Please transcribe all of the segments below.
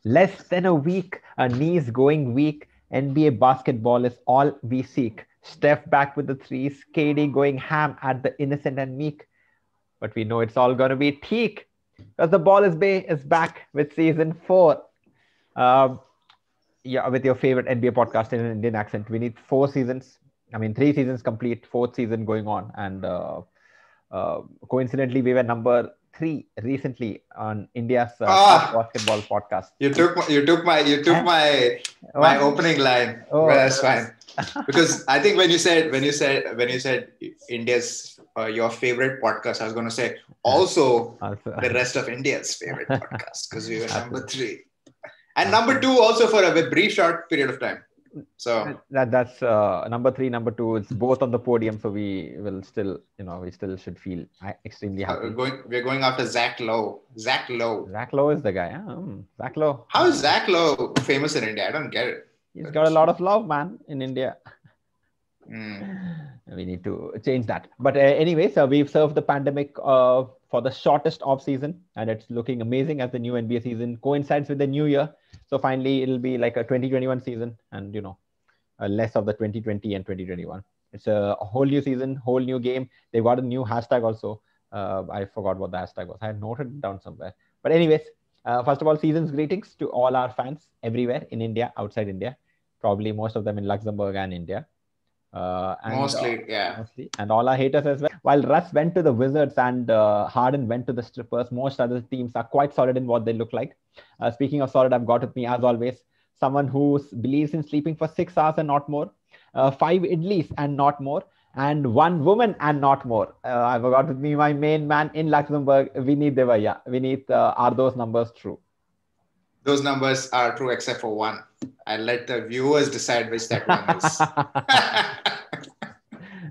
Less than a week, knees going weak. NBA basketball is all we seek. Steph back with the threes, KD going ham at the innocent and meek. But we know it's all going to be teak because the Ball is Bay is back with season 4. Um, yeah, with your favorite NBA podcast in an Indian accent. We need 4 seasons. I mean, 3 seasons complete, fourth season going on. And coincidentally, we were number 3 recently on India's top Ah, basketball podcast. you took Eh? my What? opening line. Well, Oh, that's fine. Because I think when you said India's your favorite podcast, I was going to say also the absolutely. rest of India's favorite podcast because we were number Absolutely. 3 and number 2 also for a brief short period of time. So That's number 3, number 2. It's both on the podium, so we will still, we still should feel extremely happy. we're going after Zach Lowe. Zach Lowe. Zach Lowe is the guy. Huh? Zach Lowe. How is Zach Lowe famous in India? I don't get it. He's But got a lot of love, man, in India. mm, We need to change that. But anyway, so we've served the pandemic for the shortest off season, and it's looking amazing as the new NBA season coincides with the new year. So finally, it'll be like a 2021 season, and less of the 2020 and 2021. It's a whole new season, whole new game. They've got a new hashtag also. I forgot what the hashtag was. I had noted it down somewhere. But anyways, first of all, season's greetings to all our fans everywhere in India, outside India, probably most of them in Luxembourg and India. And mostly, yeah. mostly, and all our haters as well. While Russ went to the Wizards and Harden went to the Strippers, most other teams are quite solid in what they look like. Speaking of solid, I've got with me as always someone who believes in sleeping for 6 hours and not more, 5 idlis and not more, and one woman and not more. I've got with me my main man in Luxembourg, Vineet Devaya. Vineet, are those numbers true? Those numbers are true except for one. I'll let the viewers decide which that one is.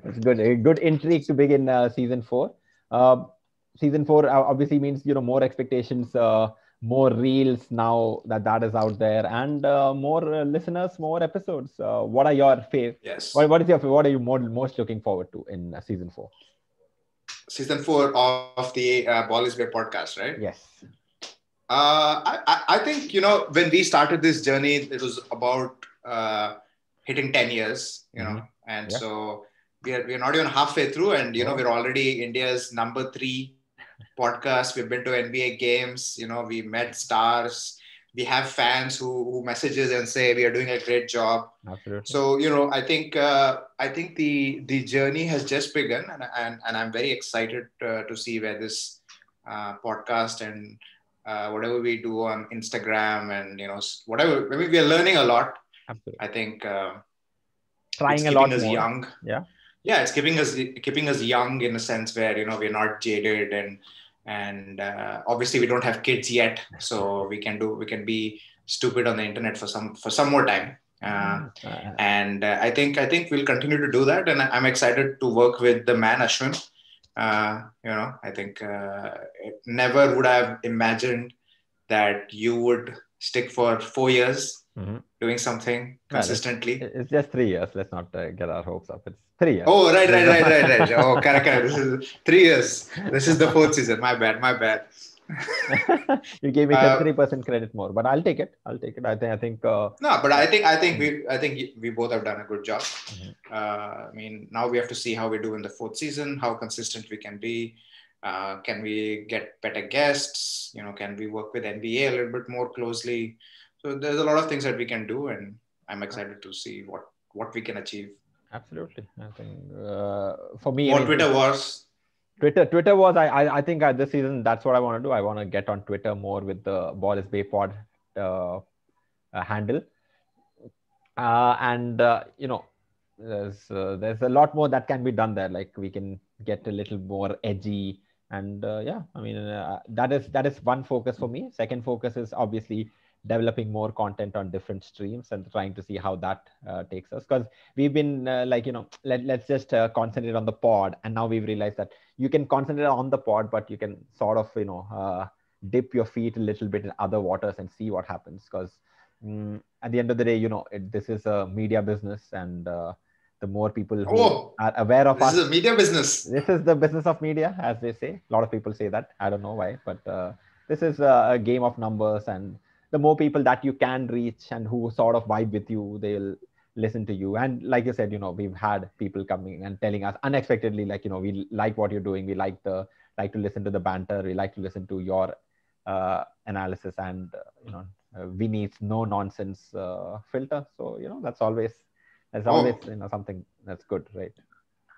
It's good. A good intrigue to begin season 4. Uh, season 4 obviously means more expectations, more reels now that is out there, and more listeners, more episodes. What are your fav? Yes. What are you most looking forward to in season 4? Season 4 of the Ball is Where podcast, right? Yes. I think, when we started this journey, it was about hitting 10 years, Mm-hmm. and Yeah. so we're not even halfway through, and, Oh. we're already India's number 3 podcast. We've been to NBA games, we met stars. We have fans who messages and say we are doing a great job. Absolutely. So, I think the journey has just begun, and I'm very excited to see where this podcast and whatever we do on Instagram and whatever. I mean, we are learning a lot. Absolutely. I think Trying it's a lot keeping us more. young. Yeah. Yeah, it's keeping us young in a sense where we're not jaded and obviously we don't have kids yet, so we can be stupid on the internet for some more time. And I think we'll continue to do that, and I'm excited to work with the man Ashwin. I think never would I have imagined that you would stick for 4 years Mm-hmm. doing something Well, consistently. it's just 3 years. Let's not get our hopes up. It's 3 years. Oh, right. Oh, correct. This is 3 years. This is the 4th season. My bad. You gave me 33% credit more, but I'll take it. I think. No, but I think we both have done a good job. Mm-hmm. I mean, now we have to see how we do in the 4th season, how consistent we can be. Can we get better guests? Can we work with NBA a little bit more closely? So there's a lot of things that we can do, and I'm excited to see what we can achieve. Absolutely. I think for me, What Twitter was. Twitter was. I think this season that's what I want to do. I want to get on Twitter more with the Ball is Bay pod handle, and there's a lot more that can be done there. Like we can get a little more edgy, and I mean that is one focus for me. Second focus is obviously developing more content on different streams and trying to see how that takes us, because we've been let's just concentrate on the pod, and now we've realized that you can concentrate on the pod, but you can sort of dip your feet a little bit in other waters and see what happens, because at the end of the day, this is a media business, and the more people who are aware of us, this is a media business. This is the business of media, as they say. A lot of people say that. I don't know why, but this is a game of numbers, and the more people that you can reach and who sort of vibe with you, they'll listen to you. And like you said, we've had people coming and telling us unexpectedly, like, we like what you're doing. We like to listen to the banter. We like to listen to your analysis and, Vineet's no nonsense filter. So, that's always, something that's good, right?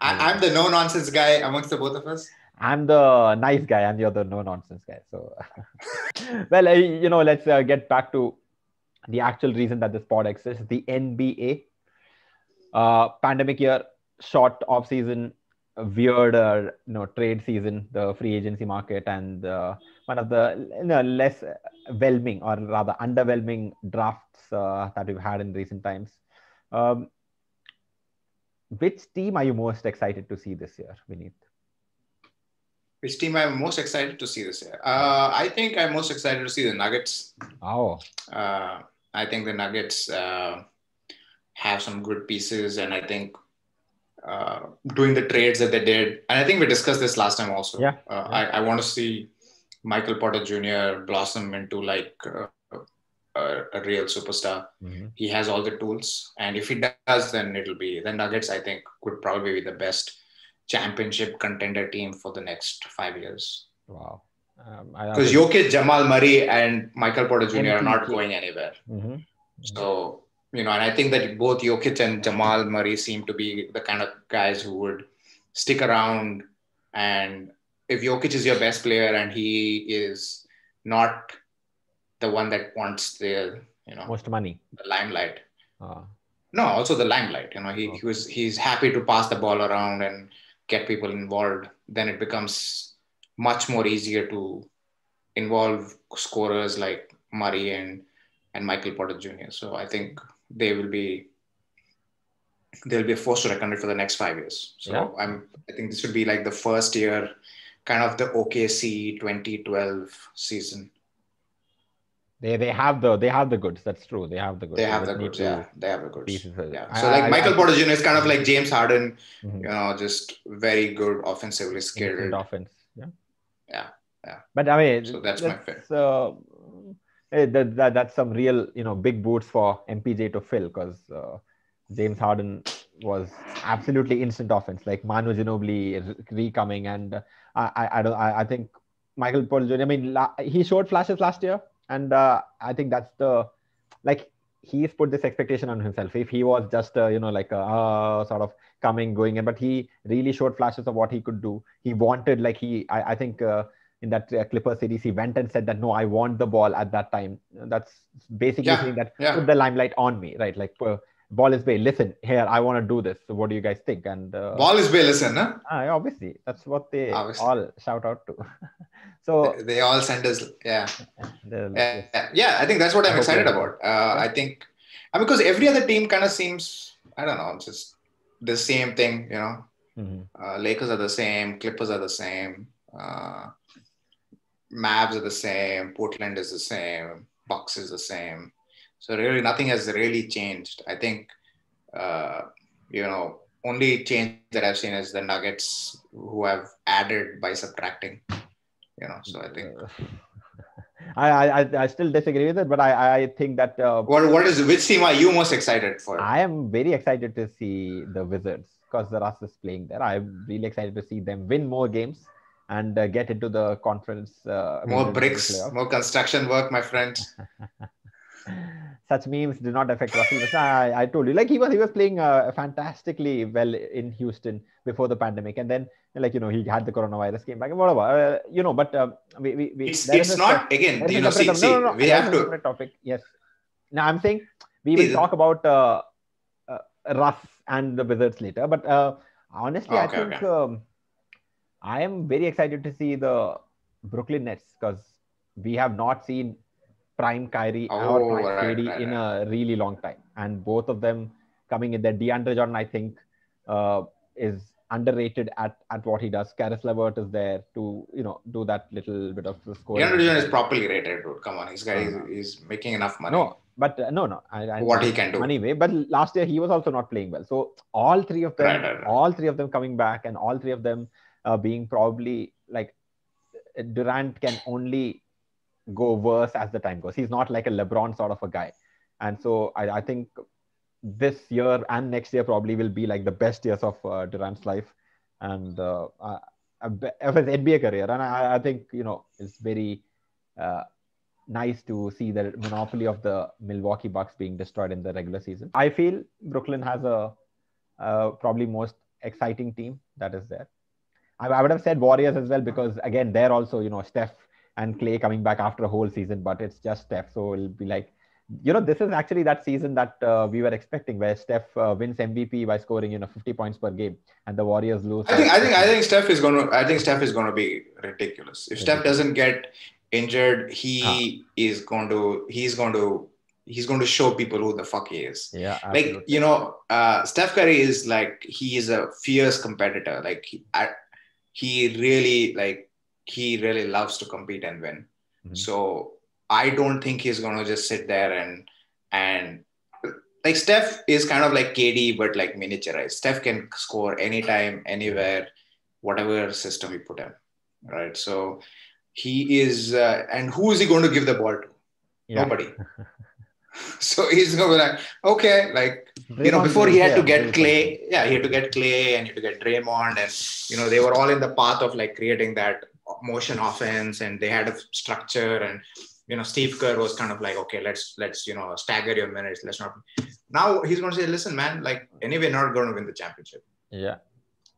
I'm the no nonsense guy amongst the both of us. I'm the nice guy and you're the no nonsense guy. So, well, let's get back to the actual reason that this pod exists, the NBA. Pandemic year, short off season, weird, trade season, the free agency market, and one of the less whelming or rather underwhelming drafts that we've had in recent times. Which team are you most excited to see this year, Vineet? Which team I'm most excited to see this year? I think I'm most excited to see the Nuggets. Oh. I think the Nuggets have some good pieces, and I think doing the trades that they did, and I think we discussed this last time also. Yeah. I want to see Michael Porter Jr. blossom into like a real superstar. Mm-hmm. He has all the tools, and if he does, then the Nuggets, I think, could probably be the best championship contender team for the next 5 years. Wow. Because Jokic, Jamal Murray, and Michael Porter Jr. are not going anywhere. Mm-hmm. So, and I think that both Jokic and Jamal Murray seem to be the kind of guys who would stick around. And if Jokic is your best player and he is not the one that wants the, most money, the limelight. No, also the limelight. He's happy to pass the ball around and get people involved. Then it becomes much more easier to involve scorers like Murray and Michael Porter Jr. So I think they'll be a force to reckon with for the next 5 years. So yeah. I think this would be like the first year, kind of the OKC 2012 season. They have the goods. That's true. They have the goods. They have the goods. Yeah, they have the goods. Yeah. So Michael Porter Jr. is kind of like James Harden. Mm-hmm. Just very good offensively skilled. Instant offense. Yeah. But I mean, so that's my favorite. That's some real, big boots for MPJ to fill, because James Harden was absolutely instant offense, like Manu Ginobili re-coming, and I think Michael Porter Jr. I mean, he showed flashes last year, and I think that's he's put this expectation on himself. If he was just sort of coming, going in, but he really showed flashes of what he could do. He wanted, I think. In that Clippers series, he went and said that, no, I want the ball at that time. That's basically saying that put the limelight on me, right? Like, ball is bay, listen, here, I want to do this. So what do you guys think? And ball is bay, listen, huh? Obviously, that's what they all shout out to. So they all send us, yeah, I think that's what I'm excited about. I think, because every other team kind of seems, I don't know, just the same thing, Mm-hmm. Lakers are the same, Clippers are the same. Mavs are the same, Portland is the same, Bucks is the same. So really nothing has really changed. I think, only change that I've seen is the Nuggets, who have added by subtracting, so I think. I still disagree with it, but I think that... which team are you most excited for? I am very excited to see the Wizards, because the Russ is playing there. I'm really excited to see them win more games and get into the conference. More bricks, more construction work, my friend. Such memes do not affect Russell. I told you, he was playing fantastically well in Houston before the pandemic, and then he had the coronavirus, came back, and whatever. But it's not again. We have to. Separate topic. Yes. Now I'm saying we will talk about Russ and the Wizards later, but honestly, I think. I am very excited to see the Brooklyn Nets, because we have not seen prime Kyrie or prime KD in a really long time. And both of them coming in there. DeAndre Jordan, I think, is underrated at what he does. Karis LeVert is there to, do that little bit of the scoring. DeAndre Jordan is properly rated, dude. Come on. He's making enough money. No, but what he can do. Anyway, but last year he was also not playing well. So all three of them coming back, and all three of them being probably Durant can only go worse as the time goes. He's not like a LeBron sort of a guy. And so I think this year and next year probably will be like the best years of Durant's life and of his NBA career. And I think, it's very nice to see the monopoly of the Milwaukee Bucks being destroyed in the regular season. I feel Brooklyn has a probably most exciting team that is there. I would have said Warriors as well because again they're also Steph and Clay coming back after a whole season, but it's just Steph, so it'll be like this is actually that season that we were expecting where Steph wins MVP by scoring 50 points per game and the Warriors lose. I think Steph is going to be ridiculous. If Steph doesn't get injured, he's going to show people who the fuck he is. Yeah, absolutely. Steph Curry is he is a fierce competitor. He really loves to compete and win. Mm-hmm. So I don't think he's going to just sit there and Steph is kind of like KD, but miniaturized. Steph can score anytime, anywhere, whatever system we put him. Right. So he is, and who is he going to give the ball to? Yeah. Nobody. So he's going to be like, okay, before he had to get Clay. Yeah, he had to get Clay and he had to get Draymond. And, they were all in the path of creating that motion offense and they had a structure and, Steve Kerr was kind of like, okay, let's stagger your minutes. Let's not. Now he's going to say, listen, man, anyway, not going to win the championship. Yeah.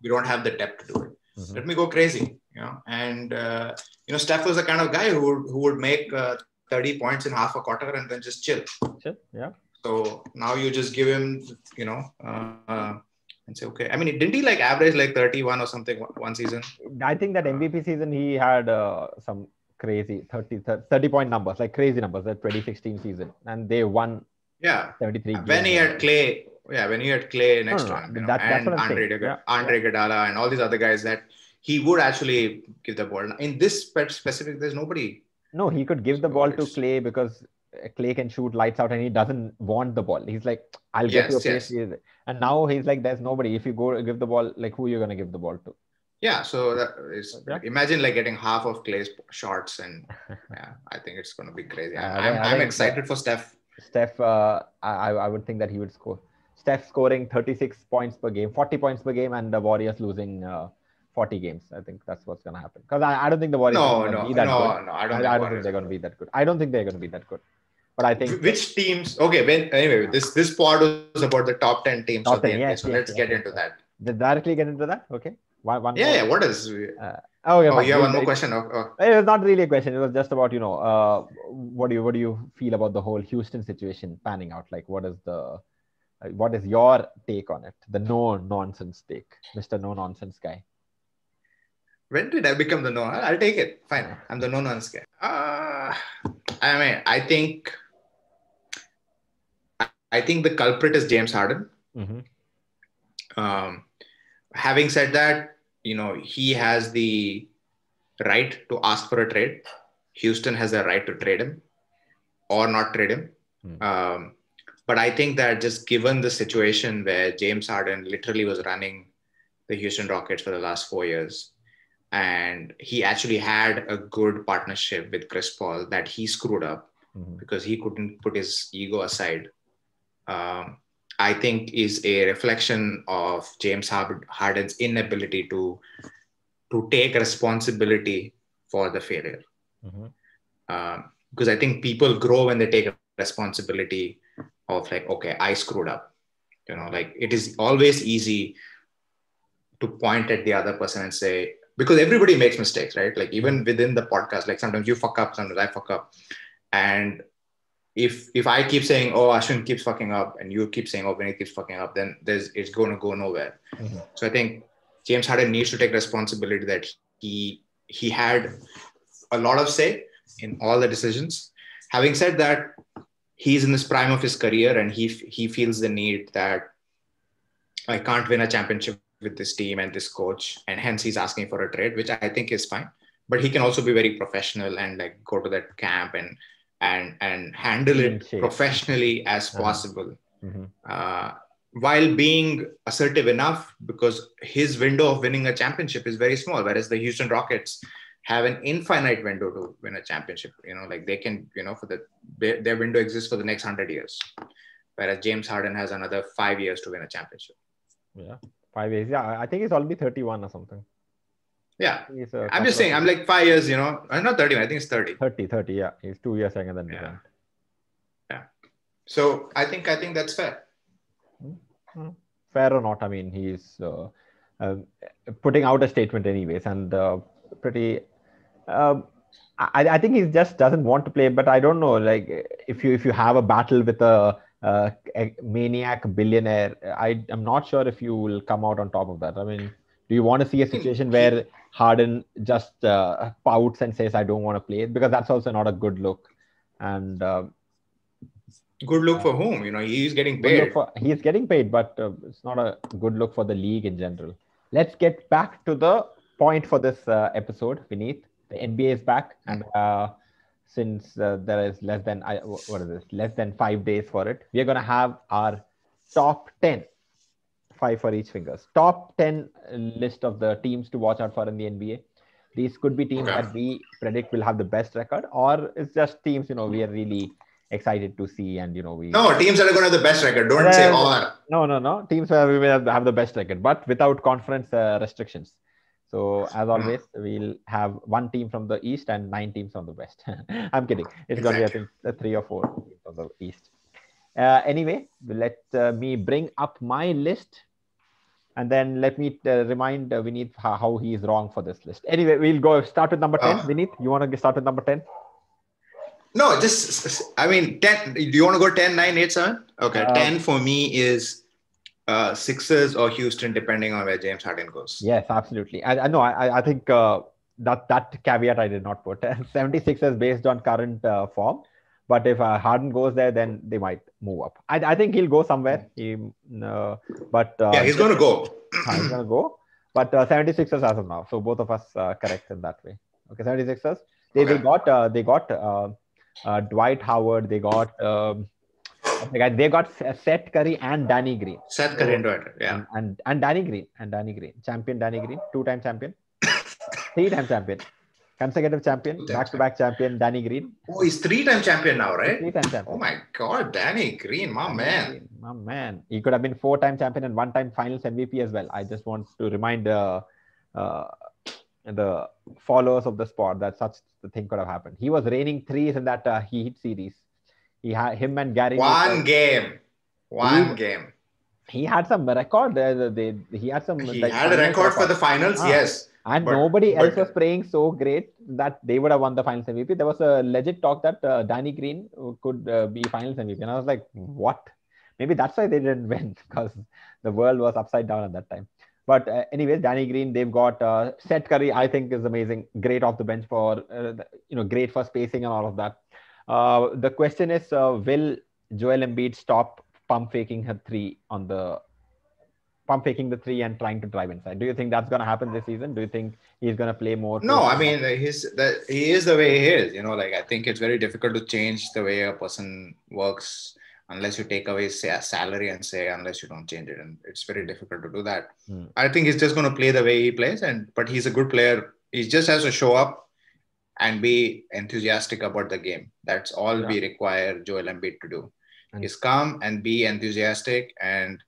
We don't have the depth to do it. Mm-hmm. Let me go crazy, And, Steph was the kind of guy who would make 30 points in half a quarter and then just chill. Yeah. So now you just give him, and say, okay. I mean, didn't he average 31 or something one season? I think that MVP season, he had some crazy 30 point numbers, crazy numbers, that 2016 season. And they won 73 games. When he had Clay next to him, and Andre Iguodala and all these other guys that he would actually give the ball. In this specific, there's nobody. No, he could give the ball to Clay because Clay can shoot lights out and he doesn't want the ball. He's like, I'll get you a place. Yes. And now he's like, there's nobody. If you go give the ball, who are you going to give the ball to? Yeah. So imagine imagine half of Clay's shots and I think it's going to be crazy. I'm excited for Steph. Steph, I would think that he would score. Steph scoring 36 points per game, 40 points per game and the Warriors losing 40 games. I think that's what's going to happen. Because I don't think the Warriors are going to be that good. No, I don't think they're going to be that good. I don't think they're going to be that good. But I think... Which teams... Okay, anyway, this pod was about the top 10 teams of the NBA. So let's get into that. Directly get into that? Okay. One what is... you have one more question? It was not really a question. It was just about, what do you feel about the whole Houston situation panning out? What is your take on it? The no-nonsense take. Mr. No-nonsense guy. When did I become the no? I'll take it. Fine. I'm the no-nonsense guy. I think the culprit is James Harden. Mm-hmm. Having said that, he has the right to ask for a trade. Houston has the right to trade him or not trade him. Mm. But I think that just given the situation where James Harden literally was running the Houston Rockets for the last 4 years, and he actually had a good partnership with Chris Paul that he screwed up because he couldn't put his ego aside. I think is a reflection of James Harden's inability to take responsibility for the failure. Because I think people grow when they take responsibility of okay, I screwed up. It is always easy to point at the other person and say, because everybody makes mistakes, right? Even within the podcast, sometimes you fuck up, sometimes I fuck up. And if I keep saying, oh, Ashwin keeps fucking up, and you keep saying, oh, Vineet keeps fucking up, then it's going to go nowhere. Mm-hmm. So I think James Harden needs to take responsibility that he had a lot of say in all the decisions. Having said that, he's in this prime of his career and he feels the need that I can't win a championship with this team and this coach, and hence he's asking for a trade, which I think is fine. But he can also be very professional and go to that camp and handle it professionally as possible, while being assertive enough, because his window of winning a championship is very small, whereas the Houston Rockets have an infinite window to win a championship. Like they can, their window exists for the next 100 years. Whereas James Harden has another 5 years to win a championship. Yeah, 5 years. Yeah, I think he's already 31 or something. Yeah, I'm just saying, I'm like 5 years, I'm not 31, I think it's 30. 30, yeah. He's 2 years younger than Durant. Yeah. So I think that's fair. Fair or not, I mean, he's putting out a statement anyways, and pretty... I think he just doesn't want to play, but I don't know, like, if you have a battle with a maniac billionaire, I'm not sure if you will come out on top of that. I mean, do you want to see a situation where Harden just pouts and says, I don't want to play? Because that's also not a good look. And good look for whom? He's getting paid. He's getting paid, but it's not a good look for the league in general. Let's get back to the point for this episode, Vineet. The NBA is back, and since there is less than 5 days for it, we are going to have our top 10, 5 for each fingers, top 10 list of the teams to watch out for in the NBA. These could be teams that we predict will have the best record, or it's just teams, we are really excited to see, and No, teams that are going to have the best record. Don't say or. No. Teams where we will have the best record, but without conference restrictions. So as always, we'll have one team from the East and 9 teams from the West. I'm kidding. It's going to be, I think, 3 or 4 teams from the East. Anyway, let me bring up my list, and then let me remind Vineet how he is wrong for this list. Anyway, we'll start with number 10. Vineet, you want to start with number 10? No, 10. Do you want to go 10, 9, 8, 7? Okay, 10 for me is Sixers or Houston, depending on where James Harden goes. Yes, absolutely. I think that caveat I did not put. 76ers based on current form. But if Harden goes there, then they might move up. I think he'll go somewhere. He's going to go. He's going to go. But 76ers as of now. So both of us correct in that way. Okay, 76ers. They got Dwight Howard. They got Seth Curry and Danny Green. Seth Curry and Dwight, yeah. And Danny Green. Champion Danny Green. 2-time champion. 3-time champion. Consecutive champion. Back-to-back champion Danny Green. Oh, he's 3-time champion now, right? 3-time champion. Oh my God, Danny Green, my man. My man. He could have been 4-time champion and 1-time finals MVP as well. I just want to remind the followers of the sport that such the thing could have happened. He was raining threes in that Heat series. He had him and Gary. One game. He had some record. He had a record for the finals, yes. And nobody else was playing so great that they would have won the finals MVP. There was a legit talk that Danny Green could be finals MVP. And I was like, what? Maybe that's why they didn't win, because the world was upside down at that time. But anyways, Danny Green, they've got Seth Curry, I think is amazing. Great off the bench for, great for spacing and all of that. The question is, will Joel Embiid stop pump faking the three and trying to drive inside? Do you think that's going to happen this season? Do you think he's going to play more? No, I mean, he is the way he is. I think it's very difficult to change the way a person works unless you take away his salary and unless you don't change it. And it's very difficult to do that. I think he's just going to play the way he plays. But he's a good player. He just has to show up and be enthusiastic about the game. That's all we require Joel Embiid to do. Is come and be enthusiastic and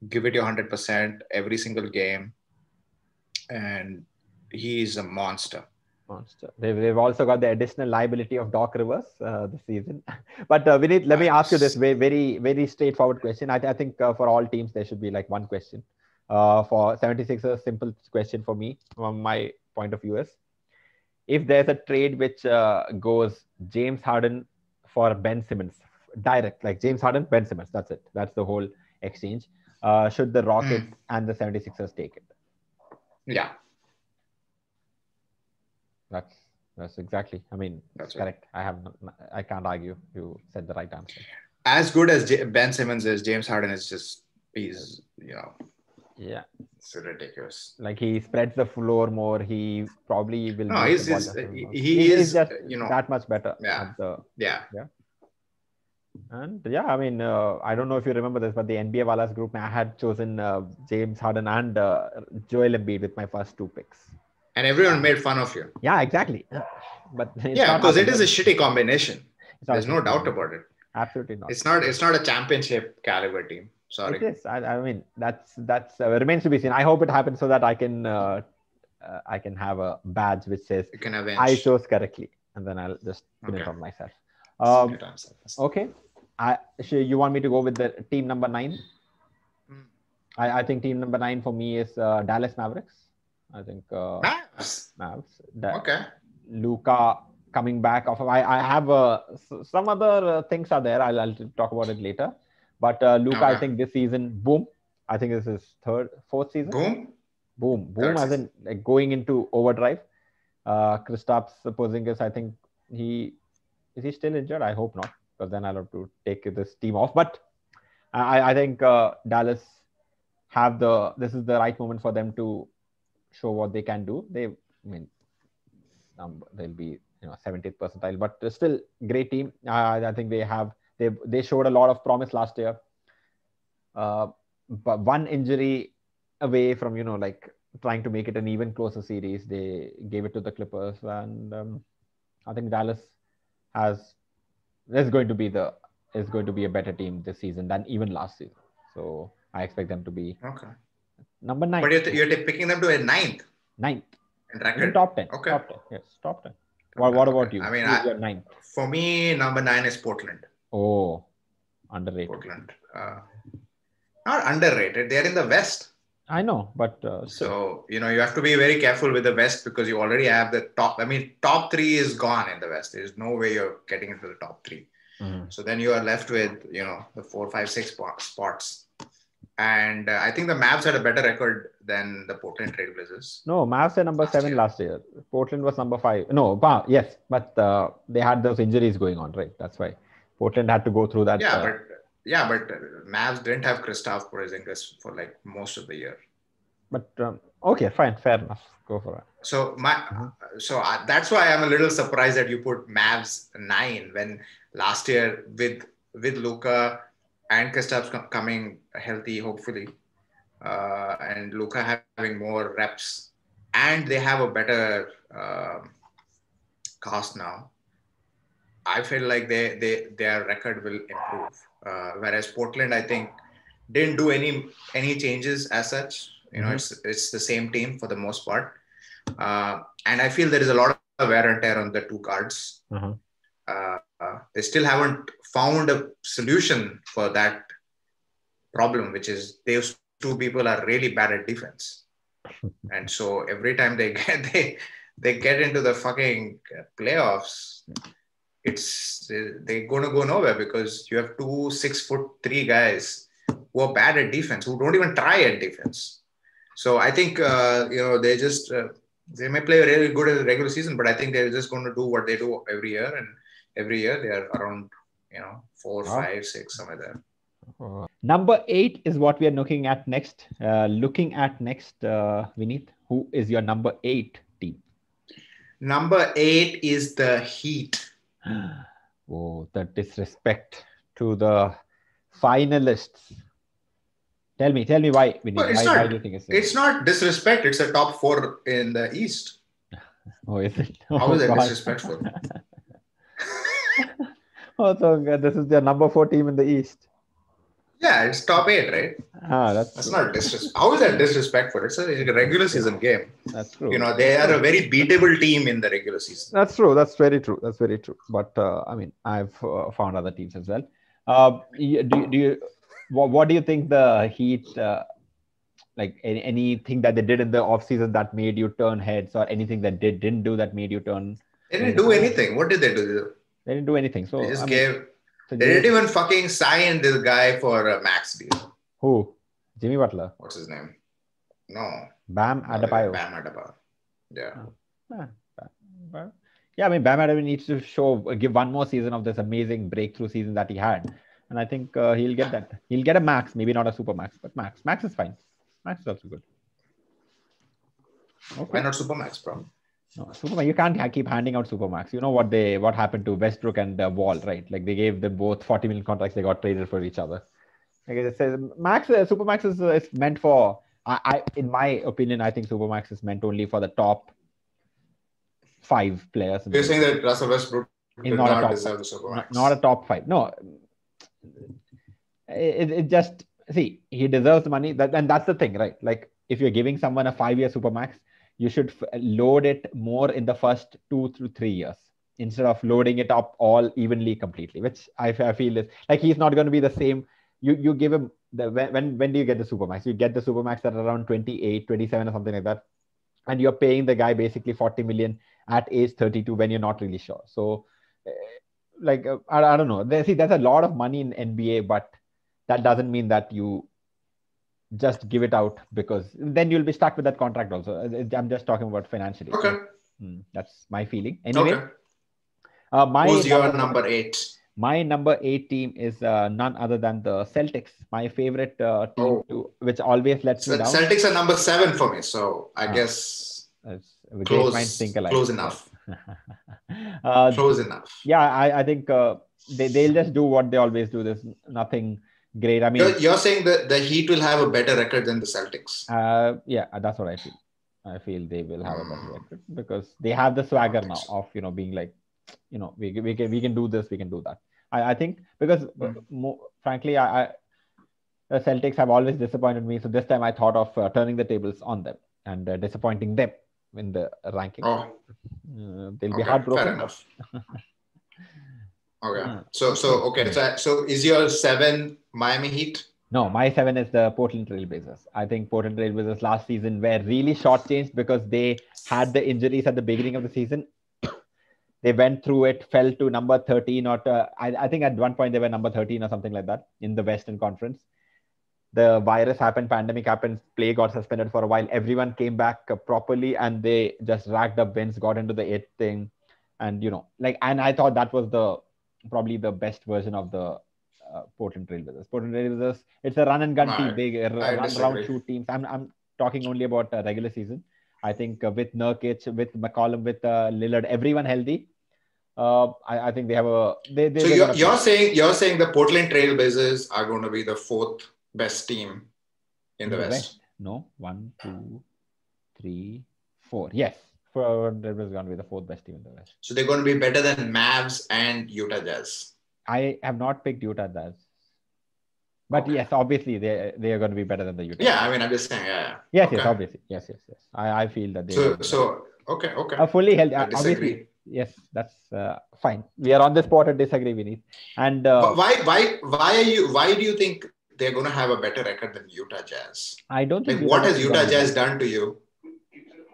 give it your 100% every single game. And he's a monster. They've also got the additional liability of Doc Rivers this season. But Vineet, let me ask you this very, very straightforward question. I think for all teams, there should be like one question. For 76ers, simple question for me, from my point of view is, if there's a trade which goes James Harden for Ben Simmons, direct, like James Harden, Ben Simmons, that's it. That's the whole exchange. Should the Rockets and the 76ers take it? Yeah. That's exactly. I mean, that's correct. I can't argue. You said the right answer. As good as Ben Simmons is, James Harden is he's yeah, it's ridiculous. Like, he spreads the floor more. He probably will. No, he's just that much better. Yeah. And I mean, I don't know if you remember this, but the NBA Wallahs group, I had chosen James Harden and Joel Embiid with my first 2 picks. And everyone made fun of you. Yeah, exactly. But yeah, because it is a shitty combination. There's no doubt about it. Absolutely not. It's not a championship caliber team. Sorry. It is. I mean, that's remains to be seen. I hope it happens so that I can have a badge which says you can avenge. I chose correctly, and then I'll just pin it on myself. Okay. You want me to go with the team number 9? I think team number 9 for me is Dallas Mavericks. I think Mavs. Okay. Luka coming back off. I have some other things are there. I'll talk about it later. But Luka, I think this season, boom. I think this is fourth season. Boom. As in like going into overdrive. Kristaps Porzingis, I think is he still injured? I hope not, because then I'll have to take this team off. But I think Dallas this is the right moment for them to show what they can do. They'll be 70th percentile, but still great team. I think they showed a lot of promise last year. But one injury away from like trying to make it an even closer series, they gave it to the Clippers, and I think Dallas is going to be a better team this season than even last season. So I expect them to be number 9. But you're picking them to a 9th. 9th. In record. In top 10. Okay. Top 10. Yes, top 10. What about you? I mean, your 9th? For me, number 9 is Portland. Oh, underrated. Portland. Not underrated. They're in the West. I know, but so you have to be very careful with the West, because you already have the top. I mean, top 3 is gone in the West. There's no way you're getting into the top 3. Mm-hmm. So then you are left with the 4, 5, 6 spots. And I think the Mavs had a better record than the Portland Trail Blazers. No, Mavs were number 7 last year. Portland was number 5. No, yes, but they had those injuries going on, right? That's why Portland had to go through that. But Mavs didn't have Kristaps Porzingis for like most of the year. But okay, fine, fair enough. Go for it. So that's why I'm a little surprised that you put Mavs 9 when last year with Luka and Kristaps coming healthy, hopefully, and Luka having more reps, and they have a better cast now. I feel like their record will improve. Whereas Portland, I think, didn't do any changes as such. It's the same team for the most part, and I feel there is a lot of wear and tear on the 2 guards. They still haven't found a solution for that problem, which is those 2 people are really bad at defense. And so every time they get into the fucking playoffs, they're going to go nowhere, because you have 2 6'3" guys who are bad at defense, who don't even try at defense. So I think, they just, they may play really good in the regular season, but I think they're just going to do what they do every year. And every year they are around, 4, 5, 6, somewhere there. Number 8 is what we are looking at next. Vineet, who is your number 8 team? Number 8 is the Heat. Oh, the disrespect to the finalists. Tell me why, Vineet. Why do you think it's not disrespect. It's a top 4 in the East. Oh, is it? How is that disrespectful? So this is their number 4 team in the East. Yeah, it's top 8, right? That's not disrespectful. How is that disrespectful? It's a regular season game. That's true. They are a very beatable team in the regular season. That's true. That's very true. But I mean, I've found other teams as well. What do you think the Heat, like anything that they did in the offseason that made you turn heads, or anything that they didn't do that made you turn? They didn't do anything. What did they do? They didn't do anything. So they just they didn't even fucking sign this guy for a max deal. Who? Jimmy Butler. What's his name? No. Bam Adebayo. Bam Adebayo. Yeah. Yeah, I mean, Bam Adebayo needs to give one more season of this amazing breakthrough season that he had. And I think he'll get that. He'll get a max, maybe not a super max, but max. Max is fine. Max is also good. Okay. Why not super max, bro? No, Supermax, you can't keep handing out Supermax. You know what happened to Westbrook and Wall, right? Like they gave them both 40 million contracts. They got traded for each other. Like it says, Supermax is meant for. In my opinion, I think Supermax is meant only for the top 5 players. You're saying that Russell Westbrook Is did not a not top deserve 5. the Supermax. Not a top 5. No, it just, see, he deserves the money. And that's the thing, right? Like, if you're giving someone a 5-year Supermax, you should load it more in the first 2 to 3 years instead of loading it up all evenly completely, which I feel is like, he's not going to be the same. You give him when do you get the Supermax? You get the Supermax at around 28, 27 or something like that. And you're paying the guy basically 40 million at age 32 when you're not really sure. So I don't know. There's a lot of money in NBA, but that doesn't mean that you just give it out, because then you'll be stuck with that contract also. I'm just talking about financially. Okay. So, that's my feeling. Anyway, okay. Who's your number 8? My number 8 team is none other than the Celtics, my favorite team, which always lets me down. Celtics are number 7 for me, so I guess close enough. Close enough. Yeah, I think they'll just do what they always do. There's nothing great. I mean, you're saying that the Heat will have a better record than the Celtics. Yeah, that's what I feel. I feel they will have a better record because they have the swagger now of being like, we can do this, we can do that. I think because frankly, the Celtics have always disappointed me. So this time I thought of turning the tables on them and disappointing them in the ranking. They'll be heartbroken. Fair enough. Okay. So is your 7 Miami Heat? No, my 7 is the Portland Trail Blazers. I think Portland Trail Blazers last season were really shortchanged because they had the injuries at the beginning of the season. They went through it, fell to number 13 I think at one point they were number 13 or something like that in the Western Conference. The virus happened, pandemic happened, play got suspended for a while. Everyone came back properly and they just racked up wins, got into the 8th thing. And, and I thought that was probably the best version of the Portland Trail Blazers. Portland Trail Blazers, it's a run and gun team. They run around, shoot teams. I'm talking only about regular season. I think with Nurkic, with McCollum, with Lillard, everyone healthy. I think they have a. So you're saying the Portland Trail Blazers are going to be the 4th best team in the West? No, 1, 2, 3, 4. Yes, Portland is going to be the 4th best team in the West. So they're going to be better than Mavs and Utah Jazz. I have not picked Utah Jazz, but yes, obviously they are going to be better than the Utah. Yeah, I mean, I'm just saying. Yeah. Yes, obviously, yes. I feel that they. Okay. A fully healthy. I disagree. Obviously, yes, that's fine. We are on this spot to disagree, Vineet. And why do you think they're going to have a better record than Utah Jazz? I don't think. What has Utah Jazz done to you?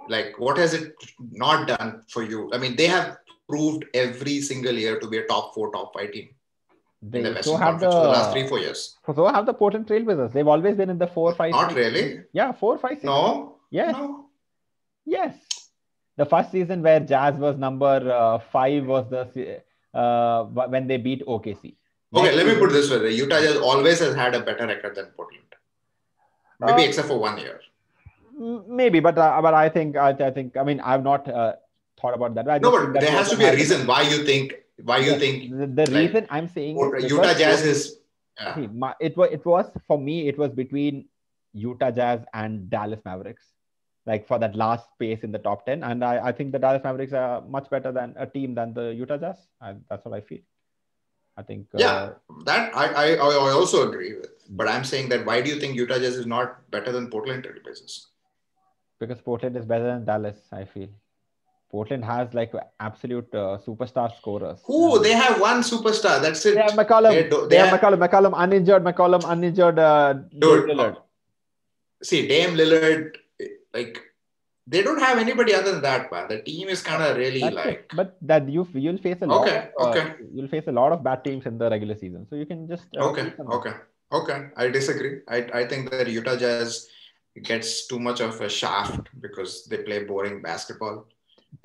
Like, what has it not done for you? I mean, they have proved every single year to be a top 4, top 5 team in the Western Conference for the last 3-4 years. So have the Portland Trail Blazers. They've always been in the 4, 5. Not really. Yeah, 4, 5, 6. No. Yes. No. Yes. The first season where Jazz was number 5 was when they beat OKC. Okay, let me put it this way: the Utah Jazz always has had a better record than Portland, maybe except for 1 year. Maybe, but I think I mean I've not thought about that. But there has to be a reason why you think. The reason I'm saying Utah Jazz is. See, it was for me. It was between Utah Jazz and Dallas Mavericks, like for that last space in the top 10. And I think the Dallas Mavericks are much better than a team than the Utah Jazz. That's what I feel. I think. That I also agree with. But I'm saying that why do you think Utah Jazz is not better than Portland Trail Blazers? Because Portland is better than Dallas, I feel. Portland has like absolute superstar scorers. They have one superstar. That's it. They have McCollum. They have McCollum uninjured. Dude, Lillard. See, Dame Lillard, like they don't have anybody other than that, man. The team is kind of really But that you'll face a lot. Okay. You'll face a lot of bad teams in the regular season, so you can just. Okay. I disagree. I think that Utah Jazz gets too much of a shaft because they play boring basketball.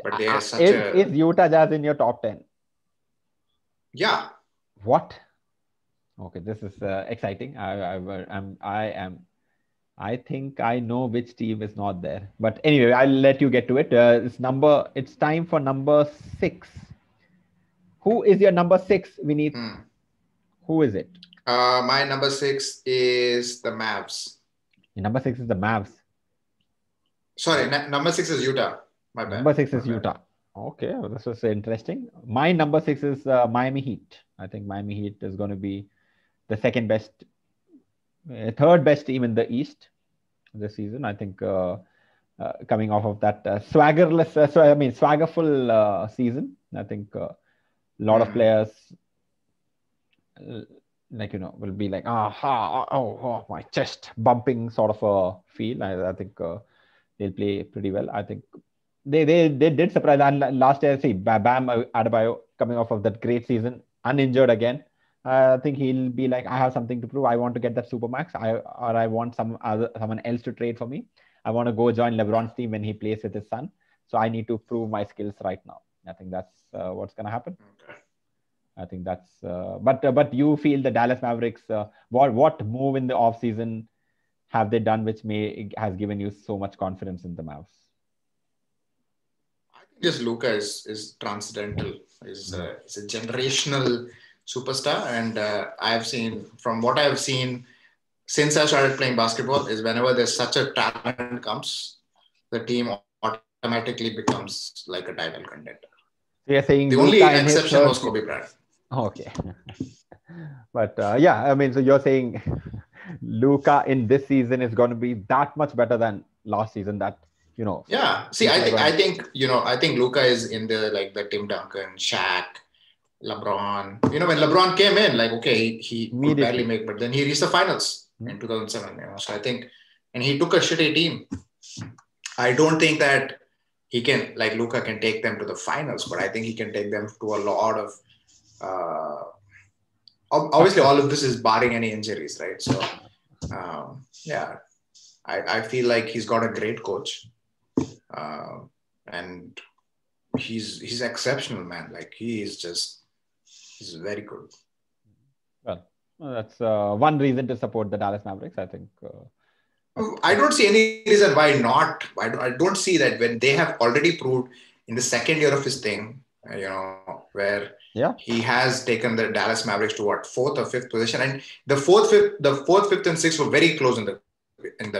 But they are is Utah Jazz in your top 10? Yeah. What? Okay, this is exciting. I think I know which team is not there. But anyway, I'll let you get to it. It's time for number 6. Who is your number 6, Vineet? Who is it? My number 6 is the Mavs. Your number 6 is the Mavs. Sorry, number 6 is Utah. My bad. Number 6 is Utah. Okay, well, this is interesting. My number 6 is Miami Heat. I think Miami Heat is going to be the second best, third best team in the East this season. I think coming off of that swaggerless, swaggerful season. I think a lot of players, uh, will be like, my chest bumping sort of a feel. I think they'll play pretty well. I think they did surprise. And last year, see, Bam Adebayo coming off of that great season, uninjured again. I think he'll be like, I have something to prove. I want to get that supermax. I want someone else to trade for me. I want to go join LeBron's team when he plays with his son. So I need to prove my skills right now. I think that's what's gonna happen. Okay. I think that's. But you feel the Dallas Mavericks? What move in the offseason have they done which has given you so much confidence in the Mavs? I think just Luka is transcendental. He's a generational superstar, and from what I've seen since I started playing basketball, is whenever there's such a talent comes, the team automatically becomes like a title contender. So you're saying the only exception was Kobe Bryant. Okay. But so you're saying Luka in this season is going to be that much better than last season, Yeah. See, I think Luka is in the Tim Duncan, Shaq, LeBron. When LeBron came in, he could barely make, but then he reached the finals in 2007. So I think, and he took a shitty team. I don't think that he can, Luka can take them to the finals, but I think he can take them to a lot of, obviously all of this is barring any injuries, right? So, I feel like he's got a great coach, and he's exceptional, man. He's very good. Well, that's one reason to support the Dallas Mavericks, I think. I don't see any reason why not. I don't see that when they have already proved in the second year of his thing, where he has taken the Dallas Mavericks to fourth or fifth position, and the fourth, fifth, and sixth were very close in the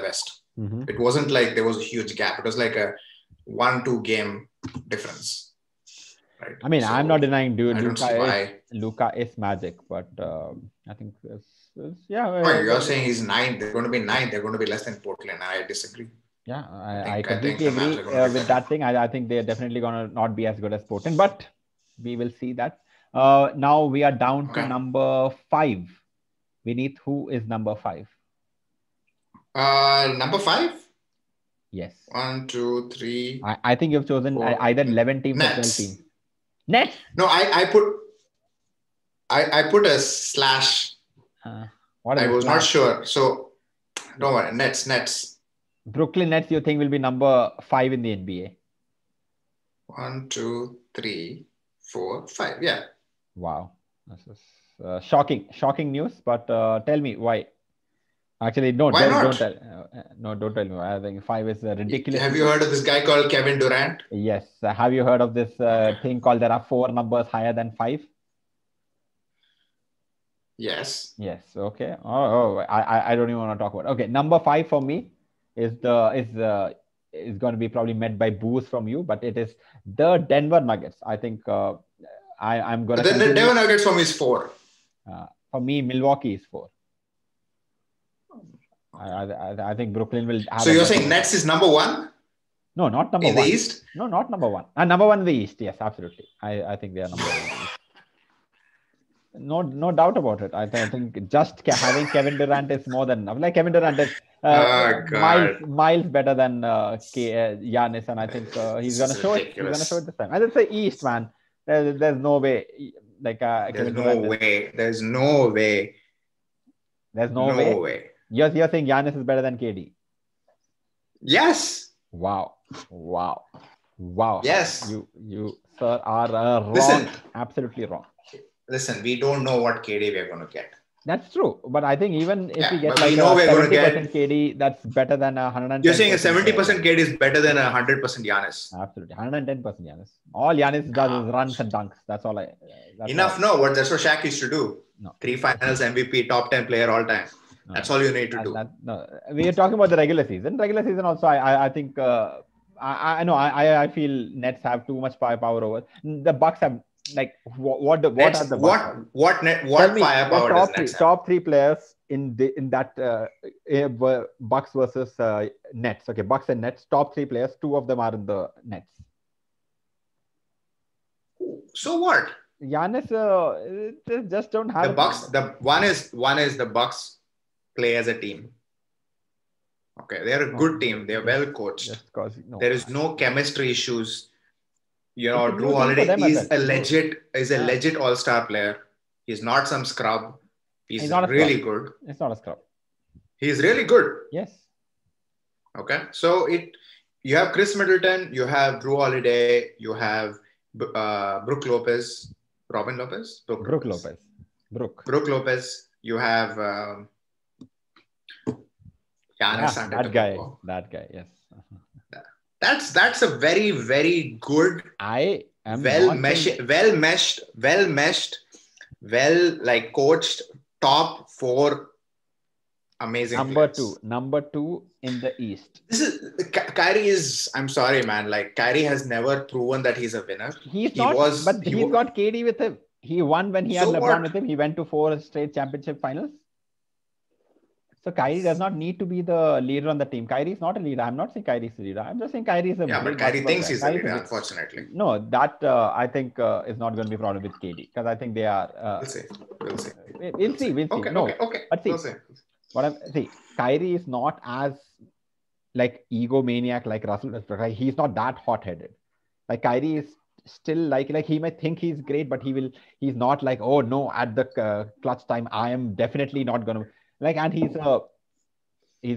West. Mm-hmm. It wasn't like there was a huge gap. It was like a 1-2 game difference. Right. I mean, so I'm not denying, Luka is magic, but I think you're saying he's 9. They're going to be 9. They're going to be less than Portland. I disagree. Yeah, I completely agree with that thing. I think they're definitely going to not be as good as Portland, but we will see that. Now we are down to number 5. Vineet, who is number 5? Number 5? Yes. 1, 2, 3. I think you've chosen 4, either 11 teams or 12 teams. Nets? No, I put a slash. I was not sure. So don't worry. Nets. Brooklyn Nets, you think will be number 5 in the NBA? 1, 2, 3, 4, 5. Yeah. Wow. This is shocking news. But tell me why. Actually, no. Why not? Don't tell. No, don't tell me. I think 5 is ridiculous. Have you heard of this guy called Kevin Durant? Yes. Have you heard of this thing called there are 4 numbers higher than 5? Yes. Okay. I don't even want to talk about it. Okay. Number 5 for me is going to be probably met by boos from you, but it is the Denver Nuggets. I think I'm going to. The Denver Nuggets for me is 4. For me, Milwaukee is 4. I think Brooklyn will have. So you're saying Nets is number 1? No, not number 1. In the East? No, not number 1. Number 1 in the East. Yes, absolutely. I think they are number 1 in the East. No doubt about it. I think just having Kevin Durant is more than enough. Like Kevin Durant is miles better than Giannis, and I think he's gonna show it. He's gonna show it this time. And it's the East, man. There's no way. There's no way. There's no way. There's no way. You're saying Giannis is better than KD? Yes. Wow. Yes. You sir are wrong. Listen. Absolutely wrong. Listen, we don't know what KD we're going to get. That's true. But I think even if we get 70% KD, that's better than 110%. You're saying a 70% KD is better than 100% Giannis? Absolutely. 110% Giannis. All Giannis does is runs and dunks. That's all That's what Shaq used to do. No. 3 finals MVP, top 10 player all time. That's all you need to do. We are talking about the regular season. Regular season also, I think I know. I feel Nets have too much firepower over the Bucks. Have like what are the Bucks? What Tell me the firepower does Nets have? top three players in that Bucks versus Nets. Okay, Bucks and Nets. Top three players. Two of them are in the Nets. So what? Giannis just don't have the Bucks. One is the Bucks play as a team. Okay, they are a good team. They are well coached. Just cause, there is no chemistry issues. You know, Drew Holiday is a legit all-star player. He's not some scrub. He's really good. It's not a scrub. He's really good. Yes. Okay, so you have Chris Middleton, you have Drew Holiday, you have Brook Lopez. You have Giannis and that guy, yes. That's a very, very good, well meshed, like coached top four amazing number two in the East. This is Kyrie is. I'm sorry, man. Like Kyrie has never proven that he's a winner. He's got KD with him. He won when he had LeBron with him. He went to 4 straight championship finals. So Kyrie does not need to be the leader on the team. Kyrie is not a leader. I'm not saying Kyrie is a leader. I'm just saying Kyrie is a but Kyrie thinks he's a leader, unfortunately. No, that I think is not going to be a problem with KD because I think they are. We'll see. We'll see. Okay. But see, Kyrie is not as like egomaniac like Russell Westbrook. He's not that hot-headed. Like Kyrie is still like he might think he's great, but he's not like, oh no, at the clutch time I am definitely not going to. Like, and he's a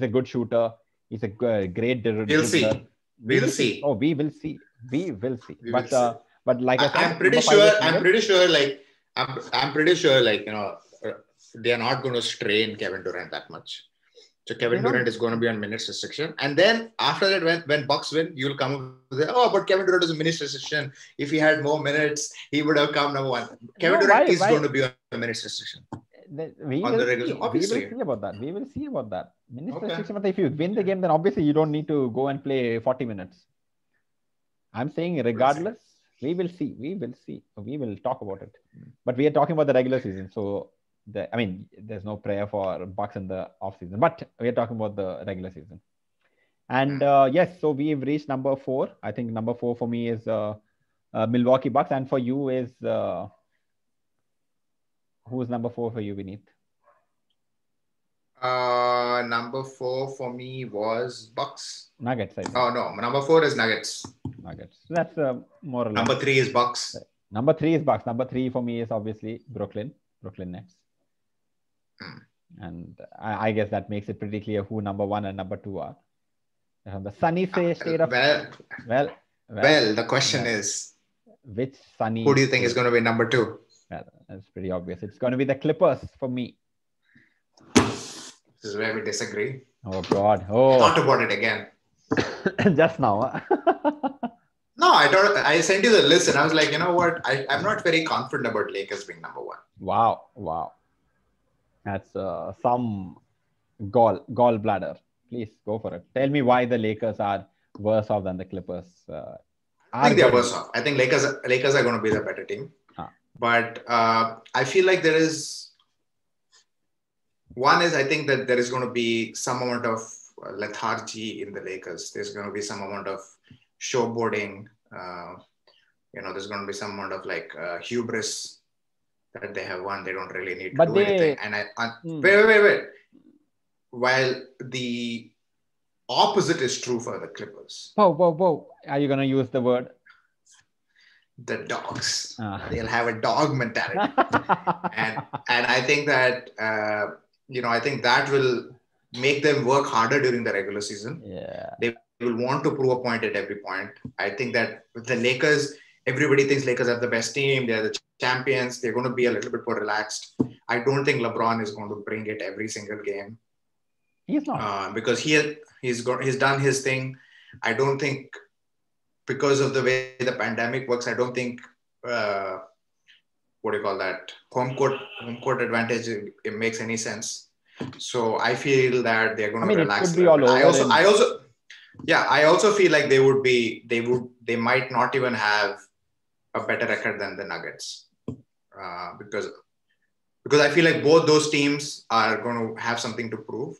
good shooter. He's a great dribbler. We'll see. Oh, we will see. But like I said, I'm pretty sure. Like you know, they are not going to strain Kevin Durant that much. So Kevin Durant is going to be on minutes restriction, and then after that, when Bucks win, you'll come up with but Kevin Durant is a minutes restriction. If he had more minutes, he would have come number one. Kevin Durant is going to be on a minutes restriction. We will see about that. Minutes restriction, but if you win the game, then obviously you don't need to go and play 40 minutes. I'm saying regardless, we will see. We will talk about it. But we are talking about the regular season. So, there's no prayer for Bucks in the off season. But we are talking about the regular season. And yes, so we've reached number 4. I think number 4 for me is Milwaukee Bucks. And for you is... who's number 4 for you, Vineet? Number 4 for me was Bucks. Nuggets. Oh no, number 4 is Nuggets. So that's more or less. Number 3 is Bucks. Number 3 is Bucks. Number 3 for me is obviously Brooklyn Nets. And I guess that makes it pretty clear who number 1 and number 2 are. The sunny state of... Well, the question is... Which sunny... Who do you think is going to be number 2? Yeah, that's pretty obvious. It's going to be the Clippers for me. This is where we disagree. Oh, God. Thought about it again. Just now. No, I sent you the list and I was like, you know what? I'm not very confident about Lakers being number 1. Wow. That's some gallbladder. Please go for it. Tell me why the Lakers are worse off than the Clippers. I think they're worse off. I think Lakers are going to be the better team. But I feel like there is... One is I think that there is going to be some amount of lethargy in the Lakers. There's going to be some amount of showboating. There's going to be some amount of like hubris that they have won. They don't really need to do anything. And wait. While the opposite is true for the Clippers. Whoa. Are you going to use the word? The dogs. They'll have a dog mentality. and I think that, I think that will make them work harder during the regular season. Yeah. They will want to prove a point at every point. I think that with the Lakers, everybody thinks Lakers are the best team. They're the champions. They're going to be a little bit more relaxed. I don't think LeBron is going to bring it every single game. He's not. Because he's done his thing. I don't think, because of the way the pandemic works, I don't think, home court advantage, it makes any sense. So I feel that they're going to relax. It could be all over. Yeah, I also feel like they might not even have a better record than the Nuggets, because I feel like both those teams are going to have something to prove.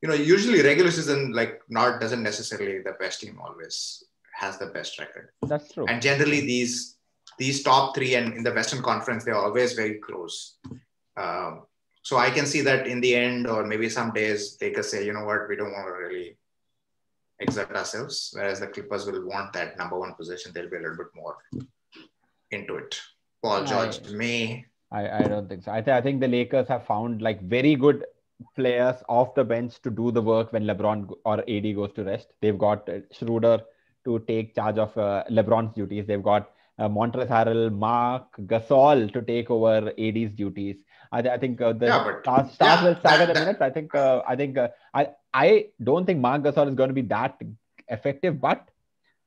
Usually regular season, like, not doesn't necessarily the best team always has the best record. That's true. And generally these top three, and in the Western Conference, they're always very close. So I can see that in the end, or maybe some days they could say, you know what, we don't want to really exert ourselves, whereas the Clippers will want that number one position. They'll be a little bit more into it. Paul George may. I don't think so. I think the Lakers have found like very good players off the bench to do the work when LeBron or AD goes to rest. They've got Schroeder to take charge of LeBron's duties. They've got Montrezl Harrell, Mark Gasol to take over AD's duties. I think the stars will stagger the minutes. I don't think Mark Gasol is going to be that effective, but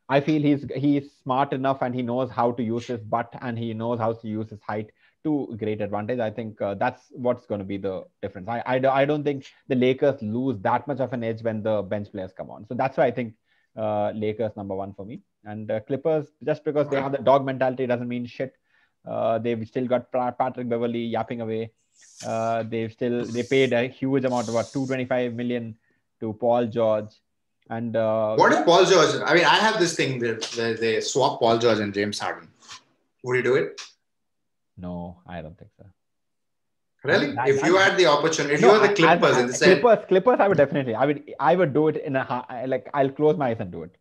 I feel he's smart enough and he knows how to use his butt and he knows how to use his height to great advantage. I think that's what's going to be the difference. I don't think the Lakers lose that much of an edge when the bench players come on. So that's why I think Lakers number one for me. And Clippers, just because they have the dog mentality doesn't mean shit. They've still got Patrick Beverley yapping away. They paid a huge amount, about $225 million to Paul George. And what if Paul George? I mean, I have this thing where they swap Paul George and James Harden. Would you do it? No, I don't think so. Really? If you had the opportunity, if you were the Clippers and said Clippers, I would definitely. I would do it in I'll close my eyes and do it.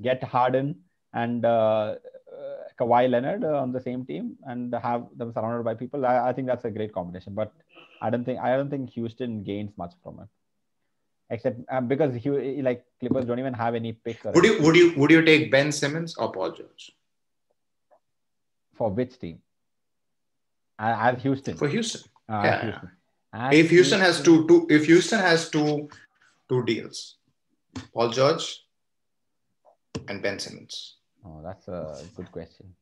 Get Harden and Kawhi Leonard on the same team and have them surrounded by people. I think that's a great combination. But I don't think Houston gains much from it, except because Clippers don't even have any picks. Would you take Ben Simmons or Paul George? For which team? As Houston. For Houston. Houston. If Houston has two deals, Paul George and Ben Simmons. Oh, that's a good question.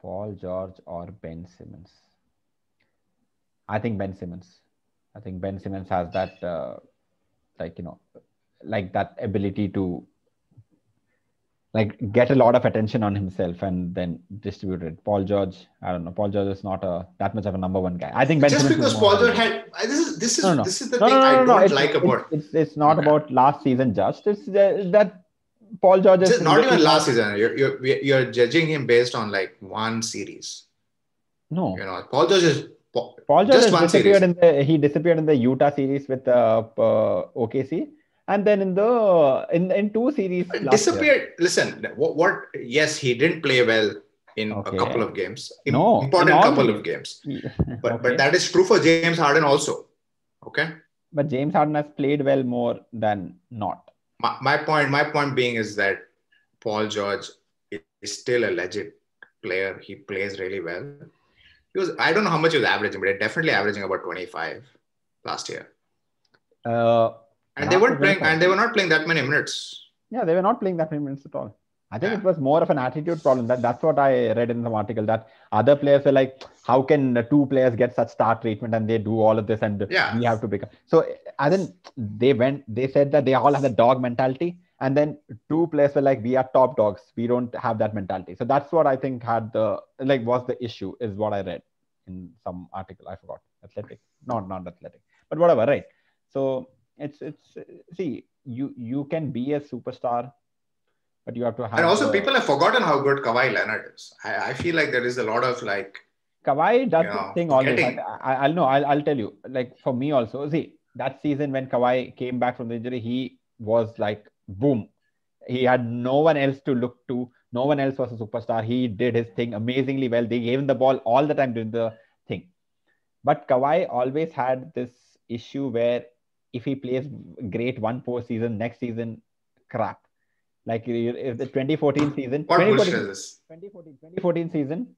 Paul George or Ben Simmons? I think Ben Simmons. I think Ben Simmons has that, that ability to get a lot of attention on himself and then distribute it. Paul George, I don't know. Paul George is not that much of a number one guy. I think Ben just Simmons because Paul George had this is the thing I don't like about. It's not about last season. Just it's that Paul George is not even last season. You're judging him based on like one series. No, Paul George is. Paul George he disappeared in the Utah series with OKC. And then in two series disappeared. Listen, what? Yes, he didn't play well in a couple of games. Important couple of games. But that is true for James Harden also. Okay. But James Harden has played well more than not. My point being is that Paul George is still a legit player. He plays really well. I don't know how much he was averaging, but definitely averaging about 25 last year. And they weren't playing, and they were not playing that many minutes. Yeah, they were not playing that many minutes at all. I think it was more of an attitude problem. That's what I read in some article, that other players were like, how can two players get such star treatment and they do all of this and we have to become. So I think they said that they all have the dog mentality. And then two players were like, we are top dogs. We don't have that mentality. So that's what I think was the issue, is what I read in some article. I forgot. Athletic. Not Athletic. But whatever, right? So see, you can be a superstar, but you have to have. And also, people have forgotten how good Kawhi Leonard is. I feel like there is a lot of Kawhi does this thing always. I'll tell you. Like for me also, see, that season when Kawhi came back from the injury, he was like boom. He had no one else to look to. No one else was a superstar. He did his thing amazingly well. They gave him the ball all the time during the thing. But Kawhi always had this issue where if he plays great one postseason, next season, crap. Like the 2014 season. What bullshit is this? 2014 season.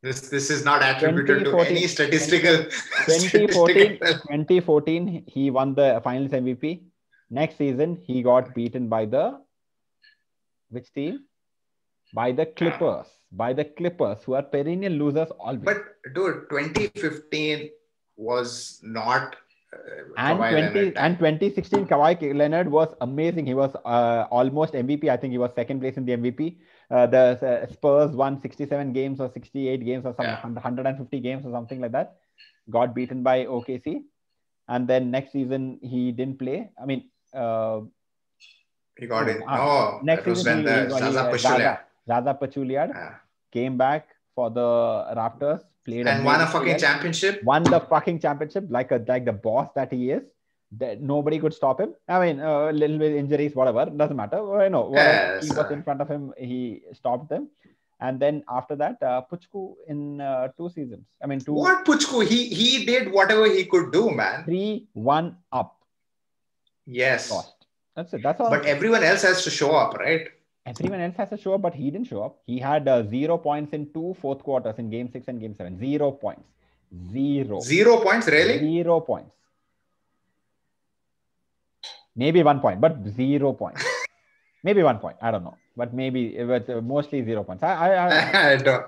This is not attributed to any statistical. 2014, he won the Finals MVP. Next season, he got beaten by which team? By the Clippers. By the Clippers, who are perennial losers always. But dude, 2015 was not And Kawhi Leonard. 2016, Kawhi Leonard was amazing. He was almost MVP. I think he was second place in the MVP. The Spurs won 67 games or 68 games or something, 150 games or something like that. Got beaten by OKC. And then next season, he didn't play. I mean, he got in. Next that was season, when Zaza Pachulia came back for the Raptors, played and won a fucking championship. Won the fucking championship like the boss that he is. That nobody could stop him. I mean, a little bit injuries, whatever, doesn't matter. Whatever he was in front of him, he stopped them. And then after that, Puchku in 2 seasons. I mean, What Puchku? He did whatever he could do, man. 3-1 up. Yes. Lost. That's it. That's all. But everyone else has to show up, right? Everyone else has to show up, but he didn't show up. He had 0 points in 2 fourth quarters in Game 6 and Game 7. 0 points. 0. 0 points, really? 0 points. Maybe 1 point, but 0 points. Maybe 1 point. I don't know. But maybe it was mostly 0 points. I don't.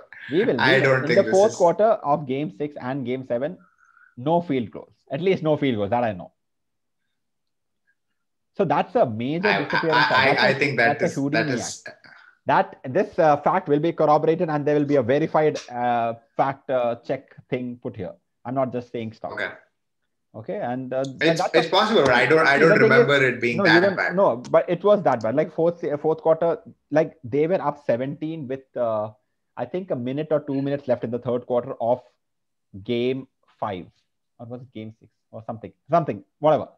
I don't think in the fourth quarter of Game 6 and Game 7, no field goals. At least no field goals. That I know. So that's a major disappearance. I think this fact will be corroborated, and there will be a verified fact check thing put here. I'm not just saying stuff. Okay, and it's possible. But I don't remember it being that bad. No, but it was that bad. Like fourth quarter, like they were up 17 with I think a minute or 2 minutes left in the third quarter of Game 5, or was it Game 6 or something, whatever.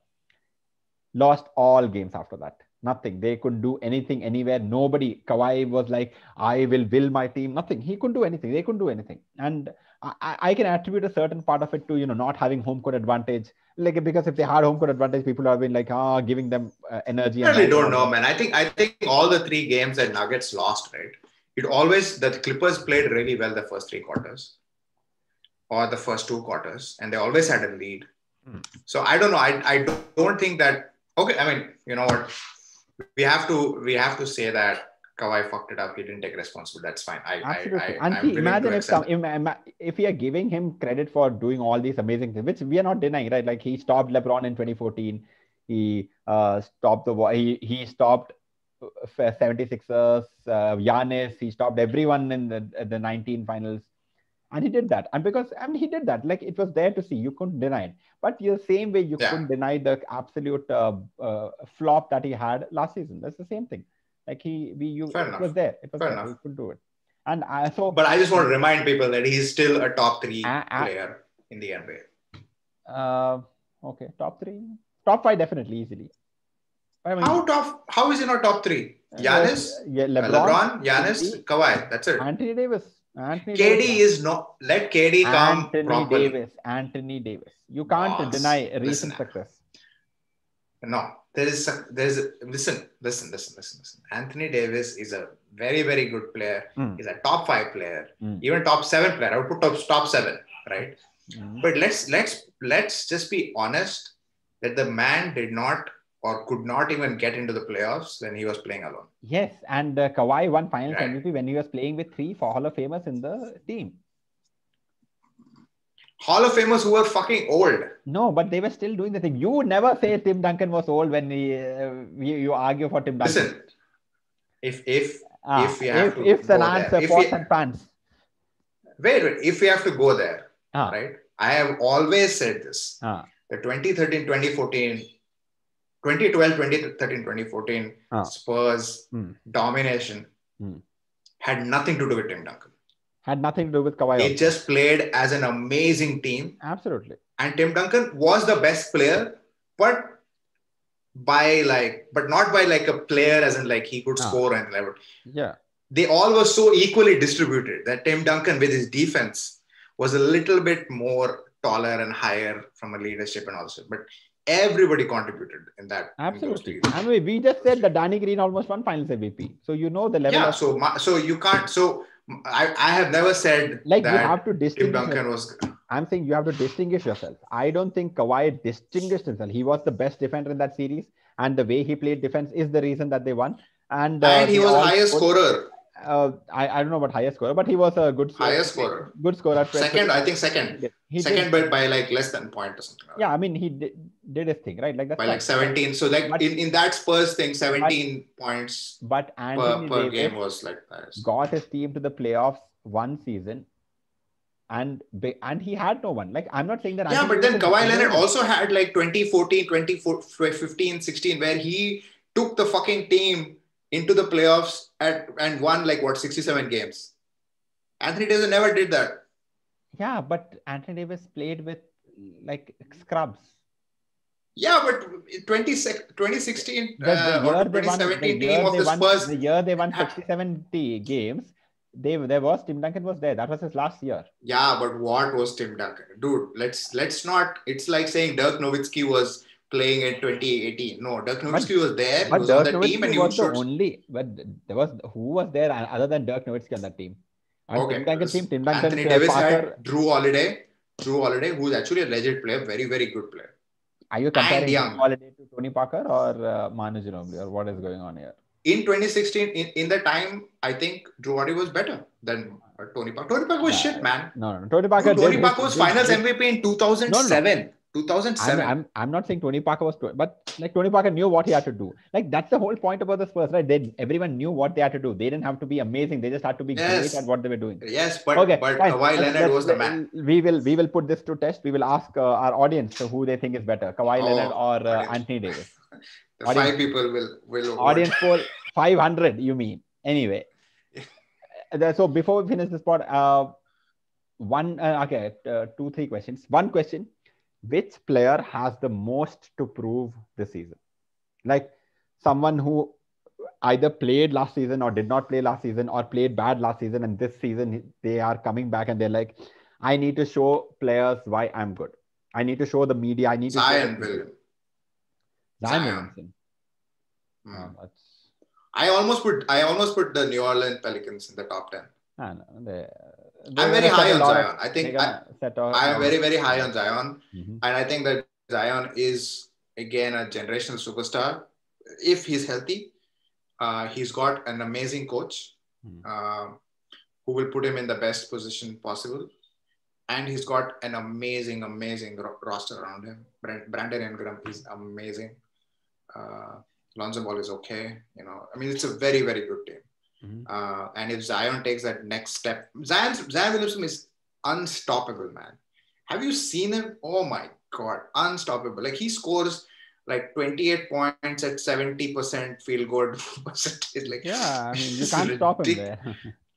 Lost all games after that. Nothing. They couldn't do anything anywhere. Nobody. Kawhi was like, I will my team. Nothing. He couldn't do anything. They couldn't do anything. And I can attribute a certain part of it to, not having home court advantage. Like, because if they had home court advantage, people have been like, giving them energy. I really don't know, man. I think all the 3 games that Nuggets lost, right? The Clippers played really well the first 3 quarters or the first 2 quarters, and they always had a lead. So I don't know. I don't think that. Okay, I mean, you know what? We have to say that Kawhi fucked it up. He didn't take responsibility. That's fine. Absolutely. Imagine if we are giving him credit for doing all these amazing things, which we are not denying, right? Like he stopped LeBron in 2014. He stopped he stopped 76ers, Giannis. He stopped everyone in the 19 finals. And he did that. And because he did that, like it was there to see. You couldn't deny it. But the same way you couldn't deny the absolute flop that he had last season. That's the same thing. Like it was there. It was there. He could do it. And but I just want to remind people that he's still a top 3 player in the NBA. Okay, top 3, top 5 definitely easily. I mean, how is he not top 3? Giannis, LeBron, Giannis, Kawhi. That's it. Anthony Davis. KD is not. Let KD come properly. Anthony Davis. You can't deny recent success. No, listen. Anthony Davis is a very, very good player. He's a top 5 player, even top 7 player. I would put top 7, right? But let's just be honest that the man did not or could not even get into the playoffs when he was playing alone. Yes, and Kawhi won Finals MVP when he was playing with 3 Hall of Famers in the team. Hall of Famers who were fucking old. No, but they were still doing the thing. You would never say Tim Duncan was old when you argue for Tim Duncan. Listen, if the answer pots and pans. Wait, if we have to go there, right? I have always said this. The 2013, 2014, 2012, 2013, 2014 Spurs domination had nothing to do with Tim Duncan. Had nothing to do with Kawhi. They just played as an amazing team. And Tim Duncan was the best player, but not by like a player as in like he could score and level. Yeah. They all were so equally distributed that Tim Duncan with his defense was a little bit more taller and higher from a leadership and also. But everybody contributed in that. Absolutely. I mean, we just said that Danny Green almost won Finals MVP. So you know the level. Yeah. So you can't. So I have never said like that you have to distinguish. Tim Duncan was. I'm saying you have to distinguish yourself. I don't think Kawhi distinguished himself. He was the best defender in that series, and the way he played defense is the reason that they won. And he was the highest scorer. I don't know about highest scorer, but he was a good scorer. Highest scorer. Good scorer. Second, I think second. Second, but by like less than point or something. Yeah, I mean, he did his thing, right? Like that's by like 17. So like in that Spurs thing, 17 points per game was like highest. Got his team to the playoffs one season. And he had no one. Like, I'm not saying that. Yeah, but then Kawhi Leonard also had like 2014, 2015, 16, where he took the fucking team into the playoffs and won like 67 games. Anthony Davis never did that. Yeah, but Anthony Davis played with like scrubs. Yeah, but 2016 or 2017 team of the Spurs. The year they won 67 games. There was Tim Duncan was there. That was his last year. Yeah, but what was Tim Duncan? Dude, let's not. It's like saying Dirk Nowitzki was playing in 2018. No, Dirk Nowitzki was there. He was on the team and he was only. But there was who was there other than Dirk Nowitzki on that team? Okay. Tim Duncan, Anthony Davis had Drew Holiday, who's actually a legit player, very very good player. Are you comparing Drew Holiday to Tony Parker or Manu Ginobili, or what is going on here? In 2016, in the time, I think Drew Holiday was better than Tony Parker. Tony Parker was shit, man. No. Tony Parker was Finals MVP in 2007. No. 2007. I'm not saying Tony Parker was, but like Tony Parker knew what he had to do. Like that's the whole point about the Spurs, right? Everyone knew what they had to do. They didn't have to be amazing. They just had to be great at what they were doing. Yes, but Kawhi Leonard was the man. We will put this to test. We will ask our audience who they think is better, Kawhi Leonard or Anthony Davis. The audience, 5 people will audience poll 500. You mean anyway? So before we finish this part, 2-3 questions. One question. Which player has the most to prove this season? Like someone who either played last season or did not play last season or played bad last season, and this season they are coming back and they're like, I need to show players why I'm good. I need to show the media. I need to Zion Williamson. I almost put the New Orleans Pelicans in the top 10. I'm very high on Zion. I think I am very, very high on Zion. Mm-hmm. And I think that Zion is, again, a generational superstar. If he's healthy, he's got an amazing coach who will put him in the best position possible. And he's got an amazing, amazing roster around him. Brandon Ingram is amazing. Lonzo Ball is okay. I mean, it's a very, very good team. Mm-hmm. And if Zion takes that next step, Zion Williamson is unstoppable, man. Have you seen him? Oh my God, unstoppable. Like he scores like 28 points at 70% field goal percentage. Like, yeah, I mean, you can't stop him there.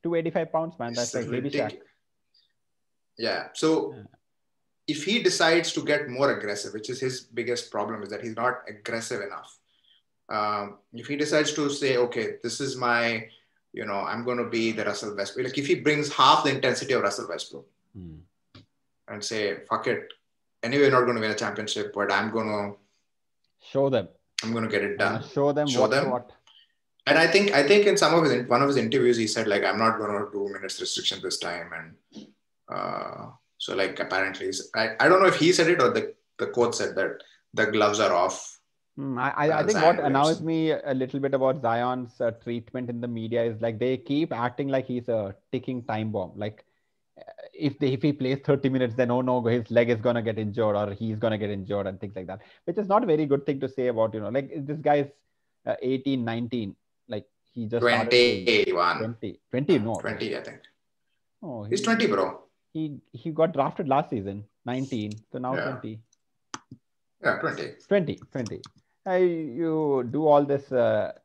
285 pounds, man. That's like baby Shaq. Yeah. So if he decides to get more aggressive, which is his biggest problem, is that he's not aggressive enough. If he decides to say, okay, this is my, I'm going to be the Russell Westbrook. Like if he brings half the intensity of Russell Westbrook and say, fuck it. Anyway, you're not going to win a championship, but I'm going to show them. I'm going to get it done. Show them what. And I think in one of his interviews, he said like, I'm not going to do minutes restriction this time. And so like apparently, I don't know if he said it or the coach said that the gloves are off. I think what annoys me a little bit about Zion's treatment in the media is like they keep acting like he's a ticking time bomb. Like if he plays 30 minutes, then oh no, his leg is gonna get injured or he's gonna get injured and things like that, which is not a very good thing to say about like this guy's 18, 19, like he just 21, 20 no 20 I think. Oh, he's 20, bro. He got drafted last season, 19, so now 20. Yeah, 20. You do all this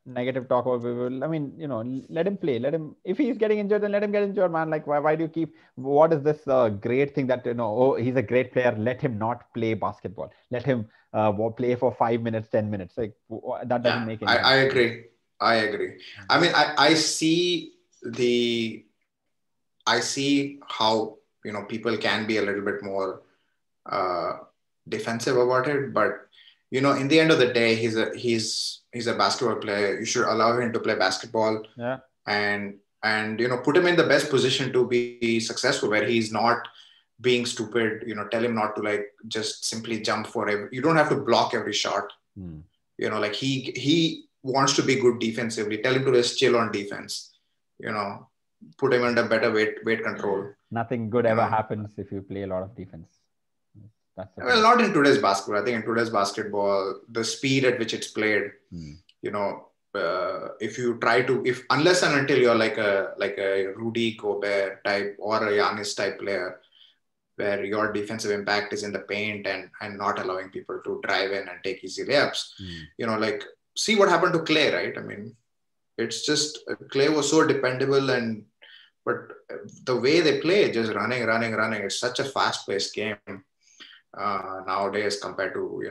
negative talk about people. I mean, let him play. Let him. If he's getting injured, then let him get injured, man. Like, why do you keep? What is this great thing that Oh, he's a great player. Let him not play basketball. Let him play for 5 minutes, 10 minutes. Like that doesn't make any sense. I agree. I mean, I see how people can be a little bit more defensive about it, but in the end of the day, he's a basketball player. You should allow him to play basketball, and put him in the best position to be successful, where he's not being stupid. Tell him not to like just simply jump for every. You don't have to block every shot. Like he wants to be good defensively. Tell him to just chill on defense. put him under better weight control. Nothing good ever happens if you play a lot of defense. That's well, not in today's basketball. I think in today's basketball, the speed at which it's played, if you try to, unless and until you're like a Rudy Gobert type or a Giannis type player, where your defensive impact is in the paint and not allowing people to drive in and take easy layups, see what happened to Clay, right? I mean, it's just Clay was so dependable, but the way they play, just running. It's such a fast-paced game nowadays compared to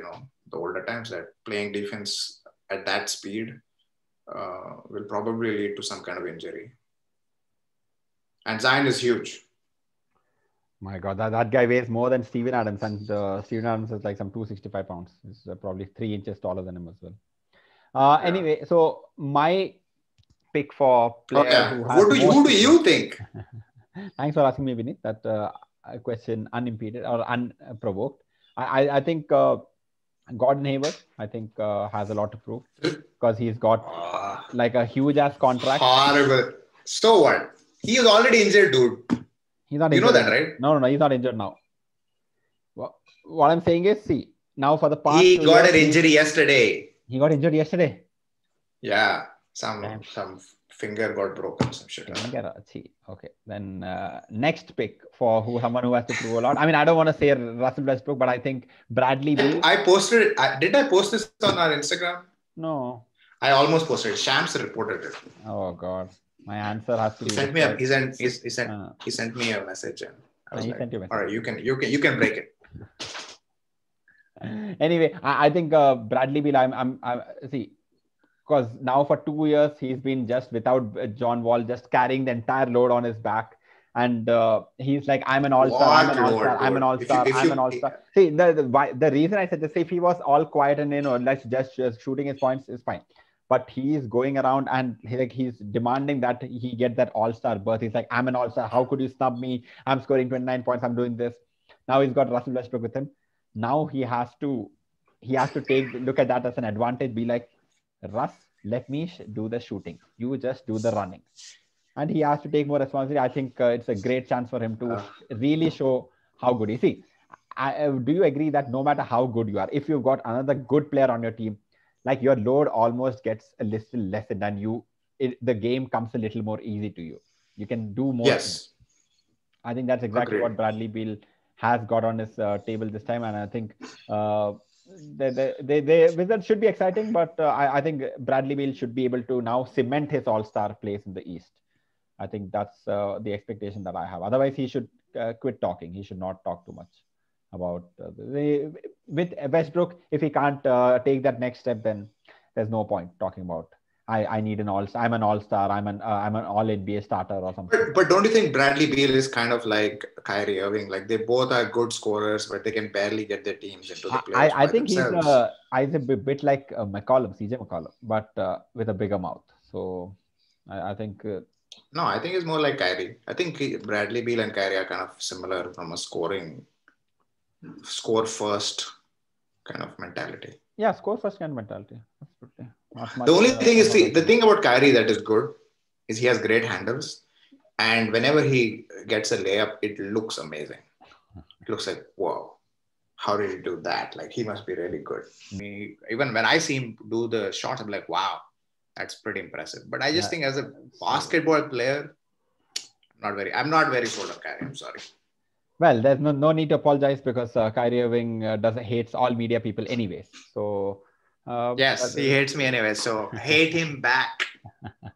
the older times, that playing defense at that speed will probably lead to some kind of injury. And Zion is huge. My God, that guy weighs more than Steven Adams, and Steven Adams is like some 265 pounds. He's probably 3 inches taller than him as well. Anyway, so my pick for player who has who do you think? Thanks for asking me, Vineet. That question unimpeded or unprovoked. I think Gordon Hayward, I think, has a lot to prove because he's got like a huge ass contract. Horrible. So what? He is already injured, dude. He's not injured. You know that, right? No, he's not injured now. What I'm saying is, see, now for the past he got an injury yesterday. He got injured yesterday. Yeah, some finger got broken, some shit. Okay, then next pick for someone who has to prove a lot. I mean, I don't want to say Russell Westbrook, but I think Bradley Beal. I posted it. Did I post this on our Instagram? No. I almost posted it. Shams reported it. Oh God. My answer has to be. He sent me a message, and I was like, all right, you can break it. Anyway, I think Bradley Beal. I'm see, because now for 2 years he's been just without John Wall, just carrying the entire load on his back, and he's like, I'm an all-star. I'm an all-star. See, the reason I said this, if he was all quiet and let's just shooting his points is fine. But he's going around and he's demanding that he get that all-star berth. He's like, I'm an all-star. How could you snub me? I'm scoring 29 points. I'm doing this. Now he's got Russell Westbrook with him. Now he has to look at that as an advantage. Be like, Russ, let me do the shooting. You just do the running. And he has to take more responsibility. I think it's a great chance for him to really show how good he is. See, do you agree that no matter how good you are, if you've got another good player on your team, like your load almost gets a little lessened and the game comes a little more easy to you. You can do more. Yes. I think that's exactly what Bradley Beal has got on his table this time. And I think the Wizards should be exciting, but I think Bradley Beal should be able to now cement his all-star place in the East. I think that's the expectation that I have. Otherwise, he should quit talking. He should not talk too much about with Westbrook. If he can't take that next step, then there's no point talking about I need an all-star. I'm an all-star. I'm an all NBA starter or something. But don't you think Bradley Beal is kind of like Kyrie Irving? Like they both are good scorers, but they can barely get their teams into the playoffs. I think he's a bit like McCollum, CJ McCollum, but with a bigger mouth. So I think. No, I think it's more like Kyrie. I think Bradley Beal and Kyrie are kind of similar from a score first kind of mentality. Yeah, score first kind of mentality. The only thing is, the thing about Kyrie that is good is he has great handles, and whenever he gets a layup, it looks amazing. It looks like, wow, how did he do that? Like, he must be really good. Even when I see him do the shots, I'm like, wow, that's pretty impressive. But I just think as a basketball player, I'm not very sold on Kyrie. I'm sorry. Well, there's no need to apologize because Kyrie Irving hates all media people anyways. So yes, he hates me anyway. So hate him back.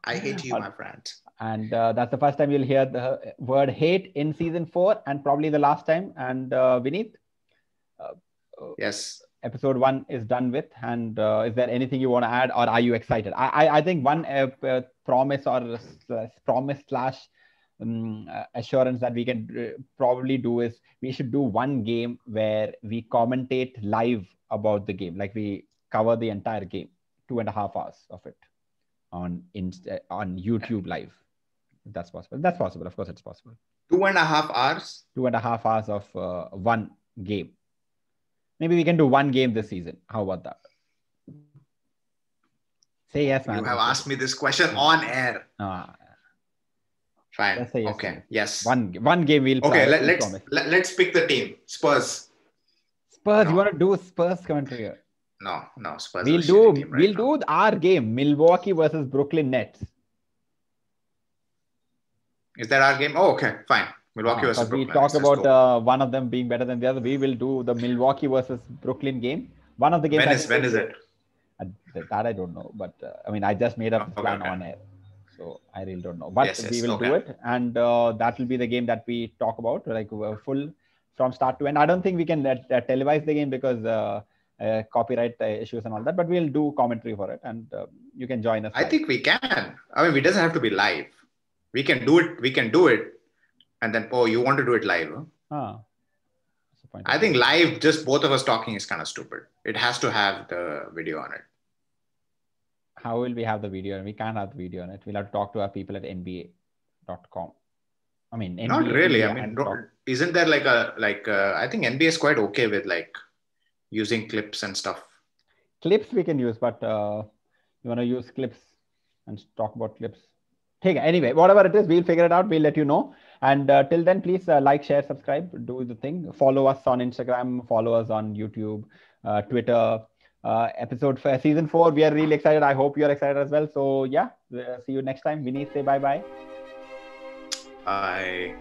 I hate you, my friend. And that's the first time you'll hear the word hate in season 4 and probably the last time. And Vineet? Yes. Episode 1 is done with. And is there anything you want to add or are you excited? I think one promise / assurance that we can probably do is we should do one game where we commentate live about the game. Like we cover the entire game, 2.5 hours of it on YouTube live. If that's possible. That's possible. Of course, it's possible. 2.5 hours? 2.5 hours of one game. Maybe we can do one game this season. How about that? Say yes, man. You have asked me this question on air. Fine. Let's say yes. Okay. Vineet. Yes. One game we'll Okay. we'll promise. Let's pick the team. Spurs. Spurs. No. You want to do Spurs commentary here? No. Spurs is a shitty team right now. We'll do our game, Milwaukee versus Brooklyn Nets. Is that our game? Oh, okay. Fine. Milwaukee versus Brooklyn. We talk about one of them being better than the other. We will do the Milwaukee versus Brooklyn game. One of the games. When is it? That I don't know, but I mean, I just made up the plan on air, so I really don't know. But we will do it, and that will be the game that we talk about, like full from start to end. I don't think we can televise the game because copyright issues and all that, but we'll do commentary for it, and you can join us. I think we can. I mean, it doesn't have to be live. We can do it, and then you want to do it live? Huh? I think live, just both of us talking is kind of stupid. It has to have the video on it. How will we have the video? We can't have the video on it. We'll have to talk to our people at NBA.com. I mean, NBA, not really. I mean, isn't there I think NBA is quite okay with like using clips and stuff. Clips we can use, but you want to use clips and talk about clips. Anyway, whatever it is, we'll figure it out. We'll let you know. And till then, please like, share, subscribe, do the thing. Follow us on Instagram, follow us on YouTube, Twitter. Episode for season 4. We are really excited. I hope you're excited as well. So yeah, see you next time. Vineet, say bye-bye. Bye.